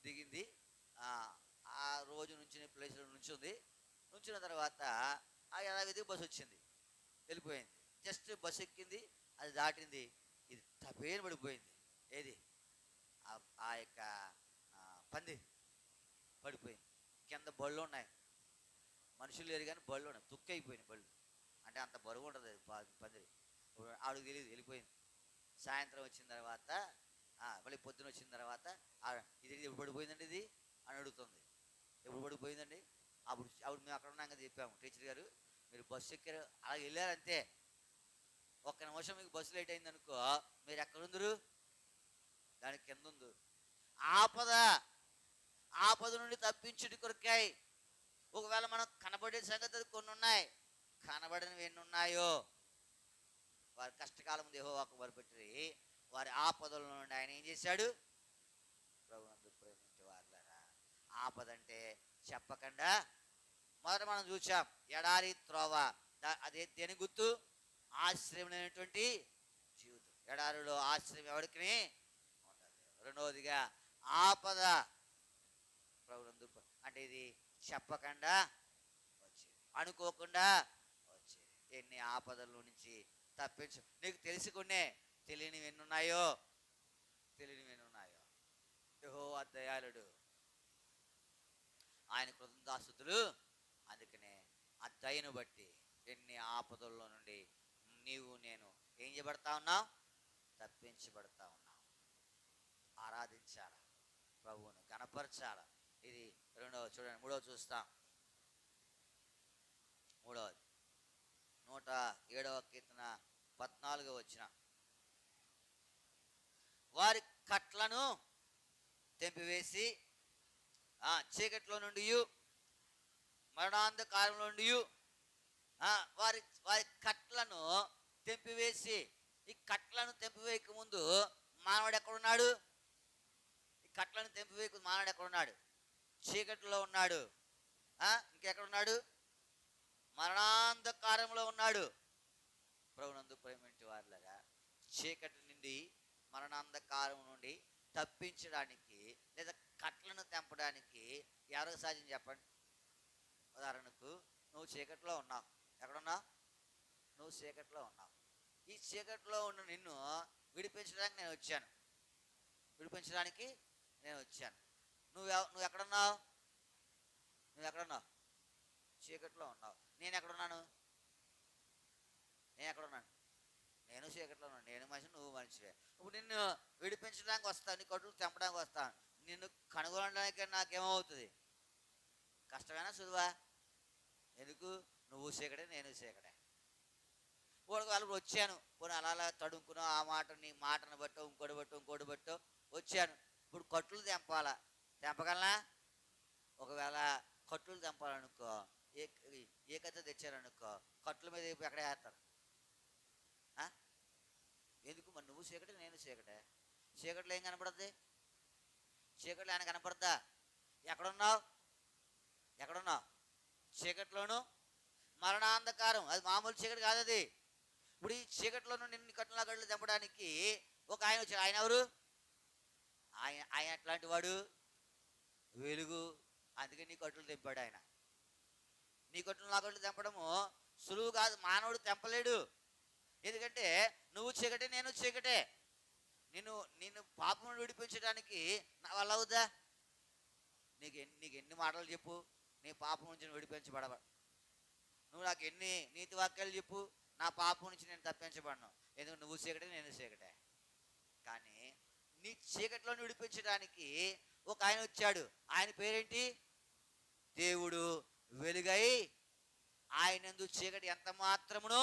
దిగింది, ఆ రోజు నుంచిన ప్లేస్లో నుంచిన తర్వాత యథావిధిగా బస్సు వచ్చింది, వెళ్ళిపోయింది. జస్ట్ బస్సు ఎక్కింది, అది దాటింది, ఇది తపేన పడిపోయింది. ఏది? ఆ యొక్క పంది పడిపోయింది. కింద బళ్ళు ఉన్నాయి, మనుషులు లేరు కానీ బళ్ళు ఉన్నాయి, తుక్కైపోయినాయి బళ్ళు. అంటే అంత బరువు ఉంటుంది అది పందిరి. ఆవిడకి తెలియదు, వెళ్ళిపోయింది. సాయంత్రం వచ్చిన తర్వాత మళ్ళీ పొద్దున వచ్చిన తర్వాత ఇది ఎప్పుడు పడిపోయిందండి ఇది అని అడుగుతుంది. ఎప్పుడు పడిపోయిందండి? అప్పుడు మేము అక్కడ ఉన్నాం కదా చెప్పాము, టీచర్ గారు మీరు బస్సు ఎక్కారు, అలా వెళ్ళారంతే, ఒక్క నిమిషం మీకు బస్సు లేట్ అయింది అనుకో, మీరు ఎక్కడుందరు? దానికి కింద ఉంది. ఆపద నుండి తప్పించుడి కొరకాయి. ఒకవేళ మనం కనబడే సంగతులు కొన్ని ఉన్నాయి, కనబడినవి ఎన్ని ఉన్నాయో. వారి కష్టకాలం యెహోవాకు మొరపెట్టి వారి ఆపదల నుండి ఆయన ఏం చేశాడు? ప్రభునందు ప్రేమించే వారులారా, ఆపదంటే చెప్పకుండా మొదట మనం చూసాం ఎడారి త్రోవ. అదే దేని గుర్తు? ఆశ్రయం లేనటువంటి జీవితం. ఎడారిలో ఆశ్రయం ఎవరికి ఉండదు. రెండవదిగా ఆపద ప్రభునందు అంటే ఇది చెప్పకుండా వచ్చేది, అనుకోకుండా వచ్చేది. ఎన్ని ఆపదల నుంచి తప్పించు. నీకు తెలుసుకునే తెలియనివి ఎన్నున్నాయో. యెహోవా దయాళుడు, ఆయన కృతజ్ఞతాస్తుతులు. అందుకనే ఆ దయను బట్టి ఎన్ని ఆపదల్లో నుండి నీవు నేను ఏం చేయబడతా ఉన్నావు? తప్పించబడతా ఉన్నావు. ఆరాధించాల, ప్రభువును గణపరచాల. ఇది రెండవది. చూడండి, మూడవది చూస్తాం. 107వ కీర్తన 14వ వచనం. వారి కట్లను తెంపివేసి చీకట్లో నుండి మరణాంధకారంలో నుండి వారి కట్లను తెంపివేసి. ఈ కట్లను తెంపివేయక ముందు మానవుడు ఎక్కడున్నాడు? ఈ కట్లను తెంపివేయక మానవుడు ఎక్కడున్నాడు? చీకట్లో ఉన్నాడు. ఇంకెక్కడున్నాడు? మరణాంధకారంలో ఉన్నాడు. ప్రభునందు ప్రేమించే వారులారా, చీకటి నుండి మరణాంధకారం నుండి తప్పించడానికి లేదా కట్లను తెంపడానికి ఎవరికి సాధ్యం చెప్పండి? ఉదాహరణకు నువ్వు చీకట్లో ఉన్నావు. ఎక్కడున్నావు? నువ్వు చీకట్లో ఉన్నావు. ఈ చీకట్లో ఉన్న నిన్ను విడిపించడానికి నేను వచ్చాను. నువ్వు ఎక్కడున్నావు? చీకట్లో ఉన్నావు. నేను ఎక్కడున్నాను? నేను చీకట్లో ఉన్నాను. నేను మనిషి, నువ్వు మనిషివే. ఇప్పుడు నిన్ను విడిపించడానికి వస్తాను, నీ కట్టులు తెంపడానికి వస్తాను. నిన్ను కనుగొనడానికి నాకేమవుతుంది? కష్టమేనా సులువా? ఎందుకు? నువ్వు చీకటే, నేను చీకటే. వాళ్ళు వచ్చాను, కొన్ని అలా తడుముకున్నావు, ఆ నీ మాటను బట్టో ఇంకోటి బట్టో వచ్చాను. ఇప్పుడు కట్టులు తెంపగలనా? ఒకవేళ కట్టులు తెంపాలనుకో, ఏ కథ తెచ్చారనుకో, కట్టుల మీద ఎక్కడ వేస్తారు? ఎందుకు మరి నువ్వు చీకటి నేను చీకటే, చీకట్లో ఏం కనపడుద్ది? చీకట్లో ఆయన కనపడద్దా? ఎక్కడున్నావు? ఎక్కడున్నావు? చీకట్లోను మరణాంధకారం, అది మామూలు చీకటి కాదు అది. ఇప్పుడు ఈ చీకట్లో నుండి నిన్ను కట్టులా కళ్ళు తెంపడానికి ఒక ఆయన వచ్చాడు. ఆయన ఎవరు? ఆయన ఎట్లాంటి వాడు? వెలుగు. అందుకే నీ కట్టులు తెంపాడు ఆయన. నీ కట్టులు నా కట్లు తెంపడము సులువు కాదు, మానవుడు తెంపలేడు. ఎందుకంటే నువ్వు చీకటే నేను చీకటే. నిన్ను పాపం విడిపించడానికి నా వల్ల అవుద్దా? నీకు ఎన్ని మాటలు చెప్పు, నీ పాపం నుంచి విడిపించబడవ. నువ్వు నాకు ఎన్ని నీతి వాక్యాలు చెప్పు, నా పాపం నుంచి నేను తప్పించబడను. ఎందుకు? నువ్వు చీకటే నేను చీకటే. కానీ నీ చీకటిలో విడిపించడానికి ఒక ఆయన వచ్చాడు. ఆయన పేరేంటి? దేవుడు వెలుగై ఆయనందు చీకటి ఎంత మాత్రమును.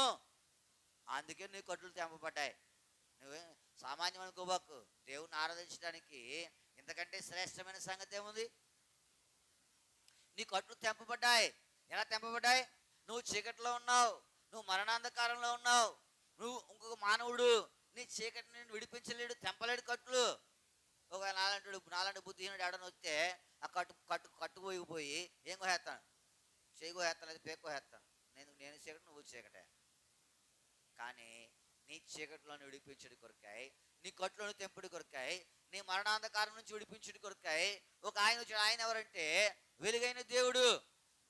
అందుకే నీ కట్లు తెంపబడ్డాయి. నువ్వే సామాన్యం అనుకోబాకు. దేవుని ఆరాధించడానికి ఇంతకంటే శ్రేష్టమైన సంగతి ఏముంది? నీ కట్లు తెంపబడ్డాయి. ఎలా తెంపబడ్డాయి? నువ్వు చీకటిలో ఉన్నావు, నువ్వు మరణాంధకారంలో ఉన్నావు. నువ్వు ఇంకొక మానవుడు నీ చీకటి నుండి విడిపించలేడు, తెంపలేడు కట్లు. ఒక నాలంటి బుద్ధిహీనుడు ఎవడని వస్తే ఆ కట్టుపోయిపోయి ఏం కోహేస్తాను? చేయి కోహేస్తాను, లేదు పేరు కోహేస్తాను. నేను చీకటి, నువ్వు చీకటే. కానీ నీ చీకటిలోని విడిపించుడి కొరకాయి, నీ కట్టులోని తెంపుడి కొరకాయి, నీ మరణాంధకారం నుంచి విడిపించుడి కొరకాయి ఒక ఆయన వచ్చాడు. ఆయన ఎవరంటే వెలుగైన దేవుడు.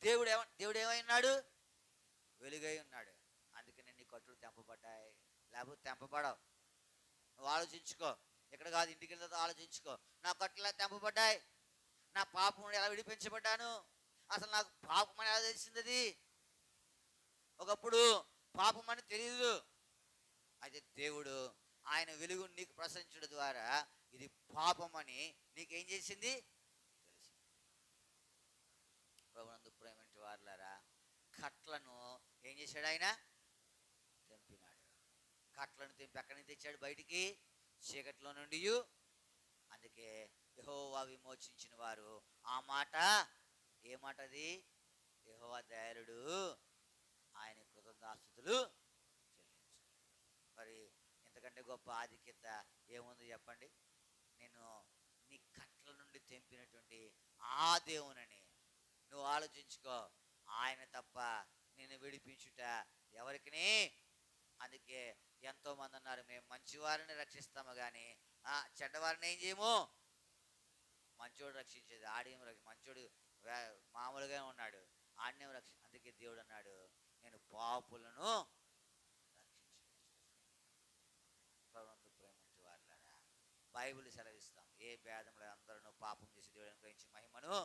దేవుడు ఏమైనాడు? వెలుగై ఉన్నాడు. అందుకని నీ కట్టులు తెంపబడ్డాయి, లేకపోతే తెంపబడవు. నువ్వు ఆలోచించుకో. ఇక్కడ కాదు, ఇంటికి వెళ్ళి ఆలోచించుకో. నా కట్టులా తెంపబడ్డాయి, నా పాపం ఎలా విడిపించబడ్డాను, అసలు నాకు పాపం అని ఎలా తెలిసింది? అది ఒకప్పుడు పాపం అని తెలియదు. అయితే దేవుడు ఆయన వెలుగు నీకు ప్రసరించడం ద్వారా ఇది పాపం అని నీకేం చేసింది? తెలిసింది. ప్రభునందు ప్రేమించే వారులారా, కట్లను ఏం చేశాడు? ఆయన తెంపినాడు. కట్లను తెంపి ఎక్కడి నుంచి తెచ్చాడు? బయటికి, చీకట్లో నుండి. అందుకే యెహోవా విమోచించిన వారు ఆ మాట, ఏ మాట అది? యెహోవా దయాళుడు, ఆయన కృతజ్ఞతాస్తుతులు చెల్లించు. మరి ఇంతకంటే గొప్ప ఆధిక్యత ఏముంది చెప్పండి? నేను నీ కట్ల నుండి తెంపినటువంటి ఆ దేవునని నువ్వు ఆలోచించుకో. ఆయన తప్ప నేను విడిపించుట ఎవరికి? అందుకే ఎంతో మంది అన్నారు, మేము మంచివారిని రక్షిస్తాము కానీ చెడ్డవారిని ఏం చేయము. మంచోడు రక్షించేది ఆడేం మంచోడు మామూలుగా ఉన్నాడు, ఆడనేం అందుకే దేవుడు అన్నాడు, నేను పాపులను రక్షించు. ప్రేమించే వారులారా, బైబిల్ సెలవిస్తాం, ఏ భేదంలో అందరూ పాపం చేసి దేవుడు అనుగ్రహించి మహిమను.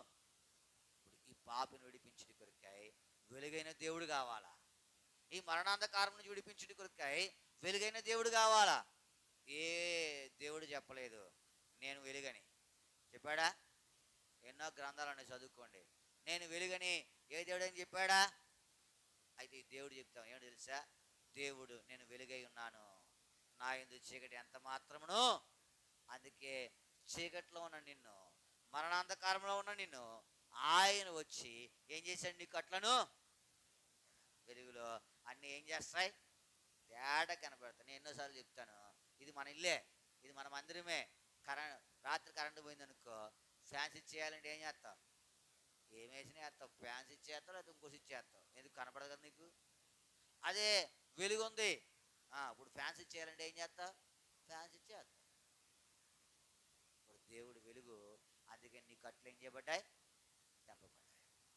ఇప్పుడు ఈ పాపిని విడిపించుడి కొరకై వెలుగైన దేవుడు కావాలా? ఈ మరణాంధకారం నుంచి విడిపించుడి కొరకై వెలుగైన దేవుడు కావాలా? ఏ దేవుడు చెప్పలేదు నేను వెలుగని. చెప్పాడా? ఎన్నో గ్రంథాలను చదువుకోండి. నేను వెలుగని ఏ దేవుడు అని చెప్పాడా? అయితే ఈ దేవుడు చెప్తాం ఏమిటి తెలుసా? దేవుడు నేను వెలుగై ఉన్నాను, నా యందు చీకటి ఎంత మాత్రమును. అందుకే చీకట్లో ఉన్న నిన్ను, మరణాంధకారంలో ఉన్న నిన్ను ఆయన వచ్చి ఏం చేశాడు? నీ కట్లను వెలుగులో అన్నీ ఏం చేస్తాయి? తేడా కనబడతాయి. నేను ఎన్నోసార్లు చెప్తాను, ఇది మన ఇల్లే, ఇది మన మందిరమే. రాత్రి కరెంటు పోయిందనుకో, ఫ్యాన్స్ ఇచ్చేయాలంటే ఏం చేస్తావు? ఏం వేసినా వేస్తావు, ఫ్యాన్స్ ఇచ్చేస్తావు, లేకపోతే ఇంకోసి ఇచ్చేస్తావు. ఎందుకు? కనపడదు కదా నీకు. అదే వెలుగు ఉంది, ఇప్పుడు ఫ్యాన్స్ ఇచ్చేయాలంటే ఏం చేస్తావు? ఫ్యాన్స్ ఇచ్చేస్తావు. ఇప్పుడు దేవుడు వెలుగు, అందుకే నీ కట్లు ఏం చేయబడ్డాయి? తెంపబడ్డాయి.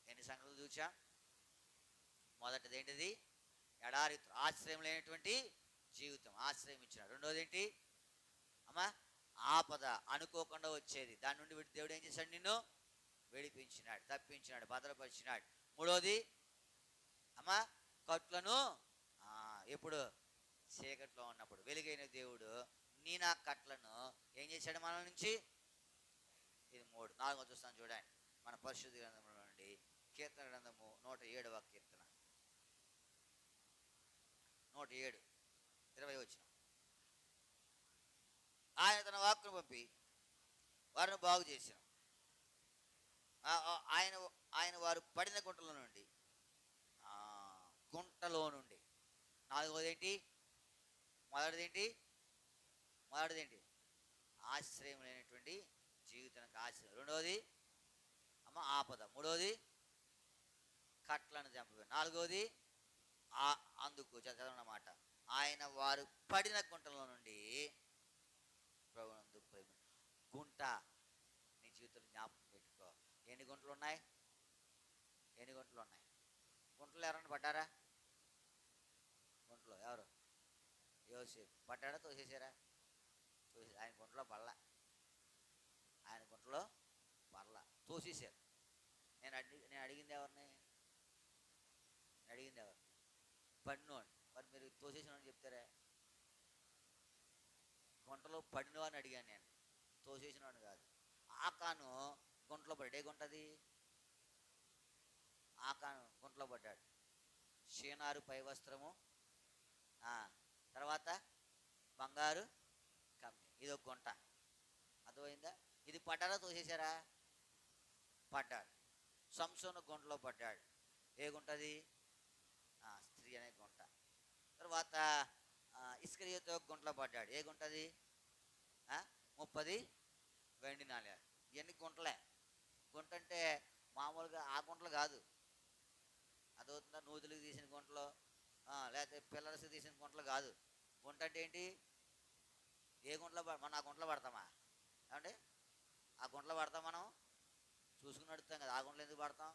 ఎన్ని సంగతులు చూసా? మొదటిది ఏంటిది? ఎడారి ఆశ్రయం లేనటువంటి జీవితం, ఆశ్రయం ఇచ్చినాడు. రెండోది ఏంటి అమ్మా? ఆపద అనుకోకుండా వచ్చేది, దాని నుండి దేవుడు ఏం చేశాడు? నిన్ను విడిపించినాడు, తప్పించినాడు, భద్రపరిచినాడు. మూడోది అమ్మా, కట్లను ఎప్పుడు? చీకట్లో ఉన్నప్పుడు. వెలుగైన దేవుడు నా కట్లను ఏం చేశాడు మన నుంచి? ఇది మూడు. నాలుగో చూస్తాను చూడండి, మన పరిశుద్ధ గ్రంథంలో నుండి కీర్తన గ్రంథము 107వ కీర్తన 107 20 వచ్చిన. ఆయన తన వాక్కును పంపి వారిని బాగు చేసిన. ఆయన వారు పడిన గుంటలో నుండి నాలుగోది ఏంటి? మొదటిది ఏంటి? మొదటిది ఏంటి? ఆశ్రయం లేనటువంటి జీవితానికి ఆశ్రయం. రెండవది ఆపద. మూడవది కట్లను చంపి. నాలుగవది అందుకు చదవనమాట, ఆయన వారు పడిన గుంటలో నుండి ప్రభునందు ప్రేమ. గుంట నీ జీవితంలో జ్ఞాపకం పెట్టుకో. ఎన్ని గుంటలు ఉన్నాయి? ఎన్ని గుంటలు ఉన్నాయి? గుంటలు ఎవరన్నా పడ్డారా? గుంటలో ఎవరు? యోసేపు పడ్డాడా? తోసేసారా? ఆయన గుంటలో పడలా. ఆయన గుంటలో పడలా, తోసేశారు. నేను అడిగింది ఎవరిని? అడిగింది ఎవరు? పడినోడు. మరి మీరు తోసేసినోడిని చెప్తారా? గుంటలో పడినవాడిని అడిగాను నేను, తోసేసినవాడిని కాదు. ఆకాను గుంటలో పడ్డాడు. ఏ గుంటది? ఆకాను గుంటలో పడ్డాడు. షీనారు పై వస్త్రము, తర్వాత బంగారు కమ్మి, ఇది ఒక గుంట. అర్థమైందా? ఇది పడ్డారా? తోసేశారా? పడ్డాడు. సంసోను గుంటలో పడ్డాడు. ఏ గుంటది? స్త్రీ అనే గుంట. తర్వాత ఇస్కరియోతు గుంటలో పడ్డాడు. ఏ గుంటది? 30 వెండి నాణేలు. ఇవన్నీ గుంటలే. గుంట అంటే మామూలుగా ఆ గుంటలు కాదు. అదవుతుందా? నూతులకు తీసిన గుంటలో, లేకపోతే పిల్లలకి తీసిన గుంటలు కాదు. గుంట అంటే ఏంటి? ఏ గుంటలో మనం ఆ గుంటలో పడతామా? ఏమంటే ఆ గుంటలో పడతాం మనం? చూసుకుని నడుస్తాం కదా. ఆ గుంటలో ఎందుకు పడతాం?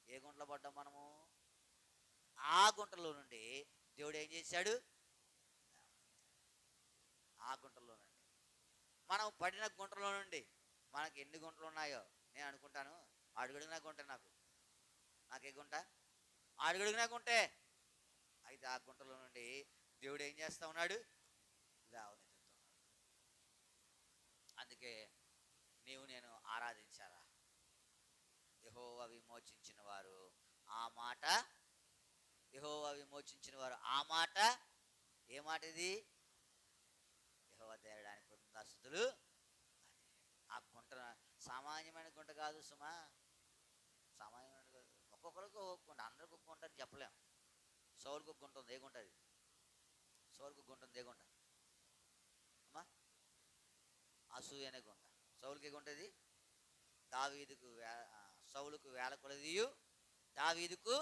ఏ గుంటలో పడ్డాం మనము? ఆ గుంటలో నుండి దేవుడు ఏం చేశాడు? ఆ గుంటలో నుండి, మనం పడిన గుంటలో నుండి మనకి ఎన్ని గుంటలు ఉన్నాయో నేను అనుకుంటాను. అడుగడుగునా గుంటే నాకే గుంట? అడుగడుగునా గుంటే. అయితే ఆ గుంటలో నుండి దేవుడు ఏం చేస్తా ఉన్నాడు? లేవనెత్తుతున్నాడు. అందుకే నీవు నేను ఆరాధించాలా? యెహోవా విమోచించిన వారు ఆ మాట, యెహోవా విమోచించిన వారు ఆ మాట. ఏ మాట ఇది? యెహోవా తేరడానికి కృతజ్ఞతాస్తుతులు. ఆ గుంట సామాన్యమైన గుంట కాదు సుమా, సామాన్యమైన కాదు. ఒక్కొక్కరికి ఒక్కొక్క, అందరికి ఒక్క గుంట అని చెప్పలేం. సౌలుకు ఒక గుంట ఉంది. ఏ గుంట అది? సౌలుకు గుంట ఉంది. ఏ గుంట అమ్మా? అసూయ అనే గుంట. సౌలుకి ఏ గుంట ఇది? దావీదుకు సౌలుకు వేల కొలదియు దావీదుకు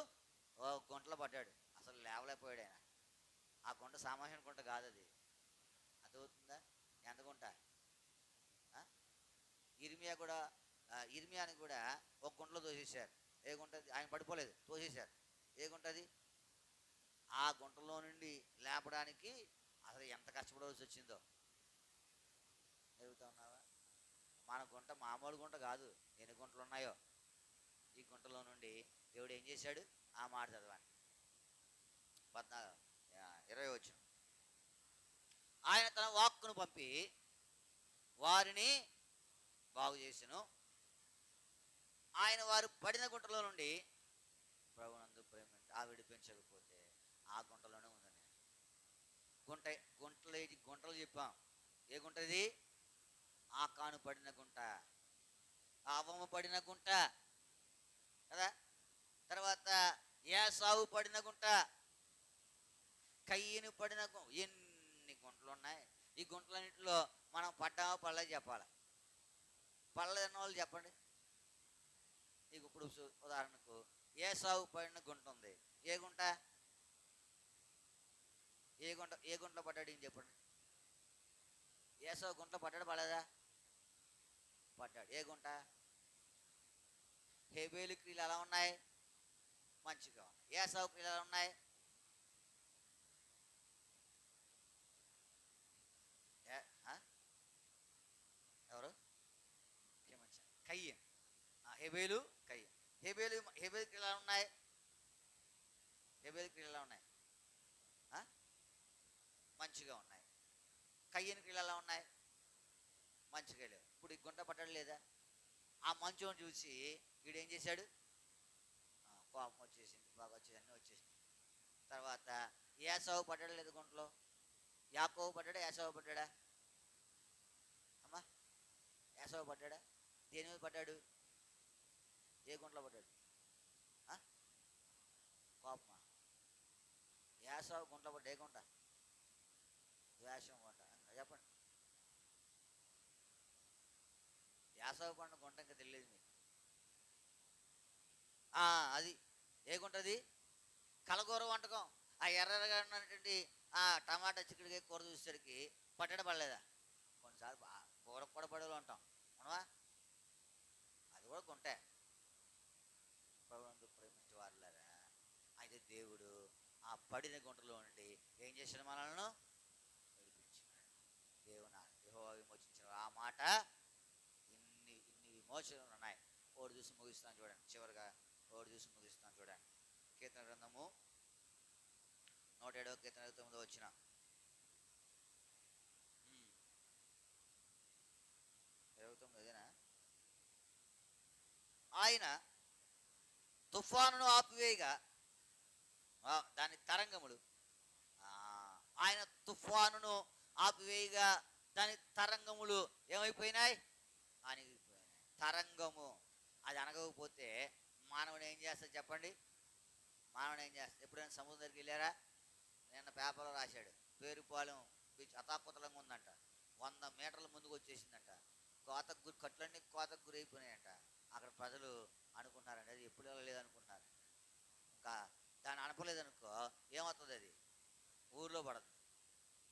గుంటలో పడ్డాడు. అసలు లేవలేకపోయాడు ఆయన. ఆ గుంట సామాన్య గుంట కాదు అది. అర్థమవుతుందా? ఎంత గుంట? ఇర్మియాని కూడా ఒక గుంటలో తోసేశారు. ఏ గుంటది? ఆయన పడిపోలేదు, తోసేశారు. ఏ గుంటది? ఆ గుంటలో నుండి లేపడానికి అసలు ఎంత కష్టపడవలసి వచ్చిందో. ఎదుగుతా ఉన్నావా? మన గుంట మామూలు గుంట కాదు. ఎన్ని గుంటలు ఉన్నాయో. ఈ గుంటలో నుండి దేవుడు ఏం చేశాడు? ఆ మాట చదవండి. 20 వచ్చిన. ఆయన తన వాక్కును పంపి వారిని బాగు చేసెను. ఆయన వారు పడిన గుంటలో నుండి ప్రభునందు ప్రేమ విడిపించకపోతే ఆ గుంటలోనే ఉందని. గుంటలు చెప్పాం. ఏ గుంట ఇది? ఆకాను పడిన గుంట, అవ్వము పడిన గుంట కదా. తర్వాత ఏసావు పడిన గుంట, కయ్యను పడిన గుంట. ఎన్ని గుంటలు ఉన్నాయి. ఈ గుంటలన్నింటిలో మనం పడ్డామో పడలేదు చెప్పాలి. పడలేదన్న వాళ్ళు చెప్పండి. నీకు ఇప్పుడు ఉదాహరణకు ఏసావు పడిన గుంట ఉంది. ఏ గుంట? ఏ గుంటలో పడ్డాడు ఏం చెప్పండి? ఏసావు గుంటలో పడ్డాడు పడలేదా? పడ్డాడు. ఏ గుంట? హేబేలు క్రియలు ఎలా ఉన్నాయి? మంచిగా ఉన్నాయి. ఏసావు క్రియలు ఎలా ఉన్నాయి? ఎవరు? కయ్యన్. హేబేలు, కయ్యన్. హేబేలు క్రియలు ఎలా ఉన్నాయి? హేబేలు క్రియలు ఎలా ఉన్నాయి? మంచిగా ఉన్నాయి. కయ్యన్ క్రియలు ఎలా ఉన్నాయి? మంచిగా లేవు. ఇప్పుడు ఈ గుంట పట్టడం లేదా? ఆ మంచుని చూసి వీడు ఏం చేశాడు? కోపం వచ్చేసింది, బాగా వచ్చేసి అన్నీ వచ్చేసింది. తర్వాత ఏసావు పడ్డాడు లేదు గుంటలో? యాకోబు పడ్డాడా? ఏసావు పడ్డాడా? అమ్మా, ఏసావు పడ్డాడా? దేని మీద పడ్డాడు? ఏ గుంటలో పడ్డాడు? కోపమా? ఏసావు గుంటలో పడ్డా. ఏ గుంట? ద్వేషం గుంట. చెప్పండి. యాసవ పండు గుంట ఇంకా తెలియదు మీకు. అది ఏ గుంట అది? కలగూర వంటకం. ఆ ఎర్రగా ఉన్నటువంటి ఆ టమాటా చిక్కుడికి కూర చూసేసరికి పట్టడం పడలేదా? కొన్నిసార్లు కూర కూడా పడేలు ఉంటాం అవునా? అది కూడా గుంటే. ప్రభువునందు ప్రేమించే వారులారా, అయితే దేవుడు ఆ పడిన గుంటలో నుండి ఏం చేశాడు? మనల్ని విడిపించాడు. దేవుని యెహోవా విమోచించిన ఆ మాట. ఇన్ని విమోచనలు ఉన్నాయి. ఓడి చూసి ముగిస్తాను చూడండి. చివరిగా ఓడి చూసి ముగిస్తాను చూడండి. కీర్తన గ్రంథము 107వ కీర్తన 29వ వచనం. 29 అదేనా? ఆయన తుఫానును ఆపివేయగా దాని తరంగములు, ఆయన తుఫానును ఆపివేయగా దాని తరంగములు ఏమైపోయినాయి? అణిగిపోయినాయి. తరంగము అది అనగకపోతే మానవుడు ఏం చేస్తాడు చెప్పండి? మానవుడు ఏం చేస్తాడు? ఎప్పుడైనా సముద్రం దగ్గరికి వెళ్ళారా? నిన్న పేపర్లో రాశాడు, పేరుపాలెం బీచ్ అతాకుతలంగా ఉందంట. 100 మీటర్ల ముందుకు వచ్చేసిందంట. కోతకు కట్లన్నీ కోతకు గురైపోయినాయంట. అక్కడ ప్రజలు అనుకుంటున్నారండి అది ఎప్పుడు వెళ్ళలేదు అనుకుంటున్నారు. ఇంకా దాన్ని అనపలేదనుకో ఏమవుతుంది? అది ఊర్లో పడదు.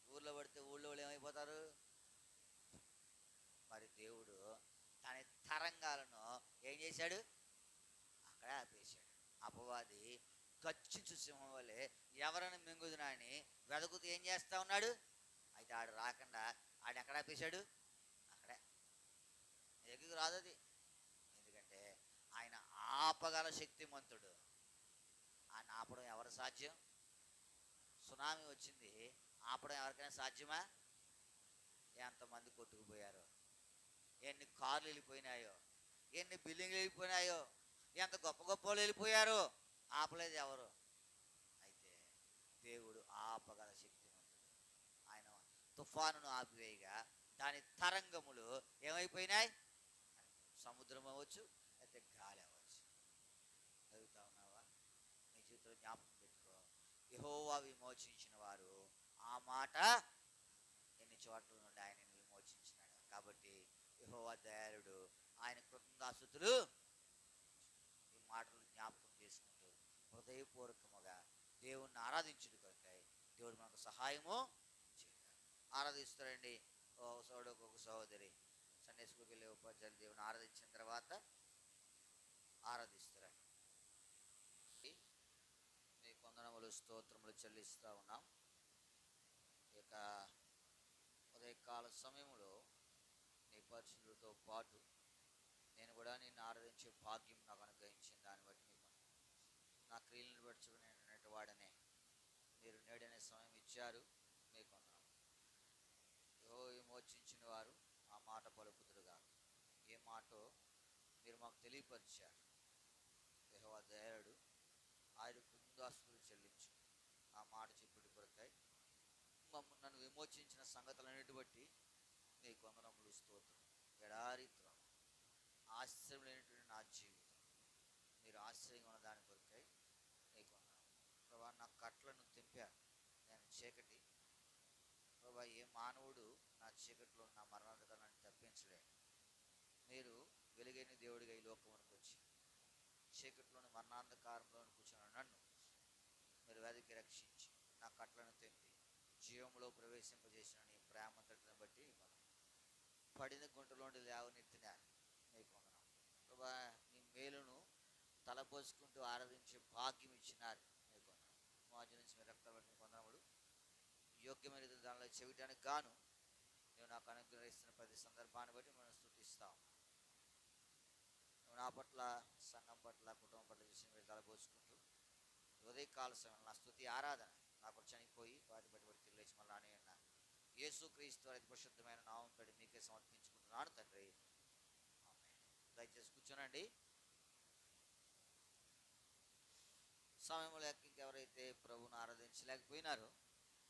ఊర్లో పడితే ఊళ్ళో వాళ్ళు ఏమైపోతారు? మరి దేవుడు తన తరంగాలను ఏం చేశాడు? అక్కడే ఆపేశాడు. అపవాది గర్జించు సింహం వల్లే ఎవరైనా మింగుదునా అని వెదకుతూ ఏం చేస్తా ఉన్నాడు? అయితే ఆడు రాకుండా ఆడు ఎక్కడ ఆపేశాడు? అక్కడే. ఎగుకు రాదు అది. ఎందుకంటే ఆయన ఆపగల శక్తిమంతుడు. ఆయన ఆపడం ఎవరు సాధ్యం? సునామీ వచ్చింది, ఆపడం ఎవరికైనా సాధ్యమా? ఎంతమంది కొట్టుకుపోయారో, ఎన్ని కార్లు వెళ్ళిపోయినాయో, ఎన్ని బిల్డింగ్లు వెళ్ళిపోయినాయో, ఎంత గొప్ప గొప్ప వాళ్ళు వెళ్ళిపోయారో, ఆపలేదు ఎవరు. అయితే దేవుడు ఆపగల శక్తిమంతుడు. ఆయన తుఫానును ఆపివేయగా దాని తరంగములు ఏమైపోయినాయి? సముద్రం అవ్వచ్చు, అయితే గాలి అవ్వచ్చు. చదువుతా ఉన్నావా? నీ జీవితంలో జ్ఞాపకం పెట్టుకో. యెహోవా విమోచించిన వారు ఆ మాట ఎన్ని చోట్ల నుండి ఆయన విమోచించినాడు. కాబట్టి యెహోవా దయాళుడు, ఆయన కృతజ్ఞతాస్తుతులు. ఈ మాటలు జ్ఞాపకం చేసుకుంటూ హృదయపూర్వకముగా దేవుణ్ణి ఆరాధించుడు కొరకై దేవుడు మనకు సహాయము చేయాలి. ఆరాధిస్తారండి ఒక సోదరుడు ఒక సహోదరి సండే స్కూల్కి వెళ్ళే ఉపాధ్యాయులు దేవుని ఆరాధించిన తర్వాత ఆరాధిస్తారండి. మీ కొందనములు స్తోత్రములు చెల్లిస్తూ ఉన్నాం. ఇక ఉదయకాల సమయంలో నీ పరిశుద్ధులతో పాటు నేను కూడా నిన్ను ఆరాధించే భాగ్యం నాకు అనుగ్రహించిన దాన్ని బట్టి మీకు నా క్రియలను పరచుకునేటువంటి వాడనే మీరు నేడనే సమయం ఇచ్చారు. మీకు విమోచించిన వారు ఆ మాట పలుకుదురుగా. ఏ మాటో మీరు మాకు తెలియపరిచారు. యెహోవా దయాళుడు, ఆయన కృతజ్ఞతాస్తుతులు చెల్లించు. ఆ మాట చెప్పుడు కొరకై నన్ను విమోచించిన సంగతులన్నిటి బట్టి నీకు వందనములు స్తోత్రం. ఎడారి త్రోవ, ఆశ్రయం లేనటువంటి నా జీవితం మీరు ఆశ్రయంగా ఉన్న దాని కొరకై నీకు వందనాలు. ప్రభా, నా కట్లను తెంపారు. నేను చీకటి ప్రభా, ఏ మానవుడు నా చీకటిలో నా మరణాన్ని తప్పించలేడు. మీరు వెలుగైన దేవుడిగా ఈ లోకమునికి వచ్చి చీకటిలోని మరణాంధకారంలో కూర్చున్న నన్ను మీరు వెతికి రక్షించి నా కట్లను తెంపి జీవంలో ప్రవేశింపజేసిన నీ ప్రేమంతటిని బట్టి పడిన గుంటలోండి లేవనెత్తినారు. మీకు వందనాలు ప్రభా. నీ మేలును తలపోసుకుంటూ ఆరాధించే భాగ్యం ఇచ్చినారు. మీకు వందనాలు. మాజీ నుంచి మీరు రక్తపడిన వందనములు. యోగ్యమైన దానిలో చెవిటానికి గాను నువ్వు నాకు అనుగ్రహిస్తున్న ప్రతి సందర్భాన్ని బట్టి మనం స్తుతిస్తాం. నువ్వు నా పట్ల, సంఘం పట్ల, కుటుంబం పట్ల చేసిన మీరు తలపోసుకుంటూ ఉదయకాల సమయంలో నా స్తుతి ఆరాధన నాకు చనిపోయి వాటి బట్టి తిరిగి లేచి మళ్ళీ అని అన్న యేసుక్రీస్తు అతి పరిశుద్ధమైన నామం పెట్టి మీకే సమర్పించుకుంటున్నాను తండ్రి. దయచేసి కూర్చోనండి. సమయంలో ఇంకెవరైతే ప్రభువును ఆరాధించలేకపోయినారో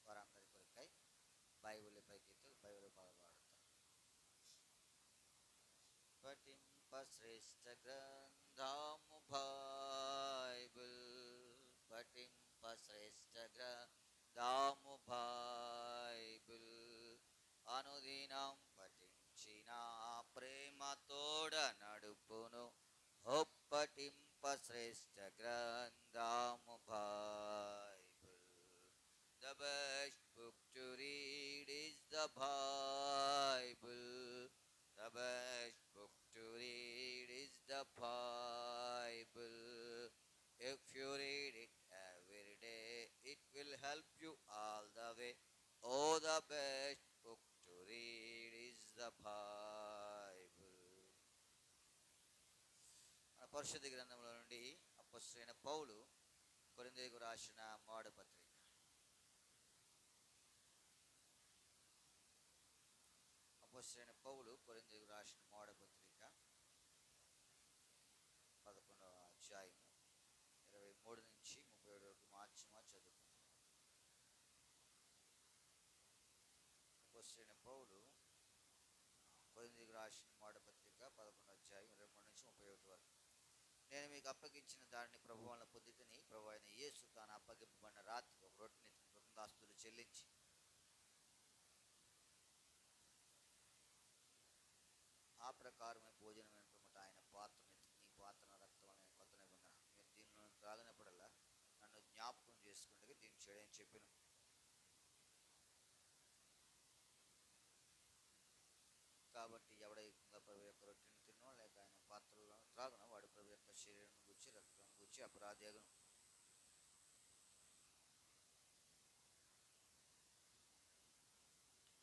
వారందరి కొరకై బైబిల్ పైకి బైబిల్ పాడతారు. పఠింప శ్రేష్ఠ గ్రంథము బైబిల్, పఠింప శ్రేష్ఠ గ్రంథము బైబిల్, అనుదినం పఠించిన ప్రేమ తోడ నడుపును ఒప్పటింప శ్రేష్ఠ గ్రంథము Bible. The best book to read is the Bible. The best book to read is the Bible. If you read it every day, it will help you all the way. Oh, the best book to read is the Bible. మన పరిశుద్ధ గ్రంథంలో నుండి అపొస్తలుడైన పౌలు కొరింథీయులకు రాసిన మొదటి పత్రిక. అపొస్తలుడైన పౌలు కొరింథీయులకు రాసిన మొదటి పత్రిక 11వ అధ్యాయము 23 నుంచి 37 వరకు మార్చి చదువుకుందాం. అపొస్తలుడైన పౌలు కొరింథీయులకు రాసిన మొదటి పత్రిక 11వ అధ్యాయం 23 నుంచి 31 వరకు. నేను మీకు అప్పగించిన దానిని ప్రభువు వలన పొందితిని. ప్రభువు అయిన యేసు తాను అప్పగింపబడిన రాత్రి ఒక రొట్టెని కృతజ్ఞతాస్తుతులు చెల్లించి ఆ ప్రకారమే భోజనమైన పిమ్మట ఆయన పాత్రను ఎత్తి, ఈ పాత్ర నా రక్తం అనే కొత్త నిబంధన, మీరు దీనిలో త్రాగినప్పుడల్లా నన్ను జ్ఞాపకం చేసుకుంటే దీన్ని చేయడని చెప్పాను. కాబట్టి ఎవడైనా ప్రభు యొక్క రొట్టెని తినో లేక ఆయన పాత్రలను త్రాగునో వాడు ప్రభు యొక్క శరీరం గుచ్చి రక్తం గుచ్చి అపరాధేగును.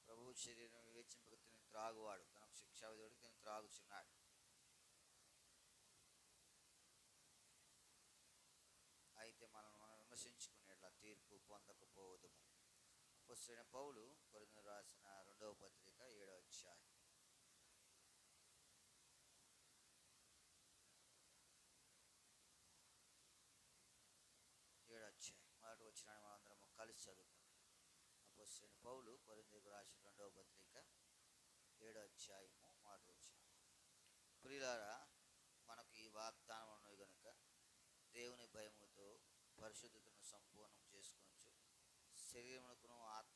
ప్రభువు శరీరం వివేచింపక తిని త్రాగువాడు తనకు శిక్షా విధుడికి తిని త్రాగుచున్నాడు. అయితే మనం విమర్శించుకునేట్లా తీర్పు పొందకపోవదుము. అపొస్తలుడైన పౌలు కొరింథీయులకు రాసిన 2వ పత్రిక 7వ అధ్యాయం. 7వ అధ్యాయం మొదటి వచనాన్ని మనందరం కలిసి చదువుకుందాం. అపొస్తలుడైన పౌలు కొరింథీయులకు రాసిన 2వ పత్రిక 7వ అధ్యాయము మొదటి వచనం. ప్రియులారా, మనకు ఈ వాగ్దానం ఉన్నది గనుక దేవుని భయముతో పరిశుద్ధతను సంపూర్ణం చేసుకొనుచు శరీరమునకును ఆత్మ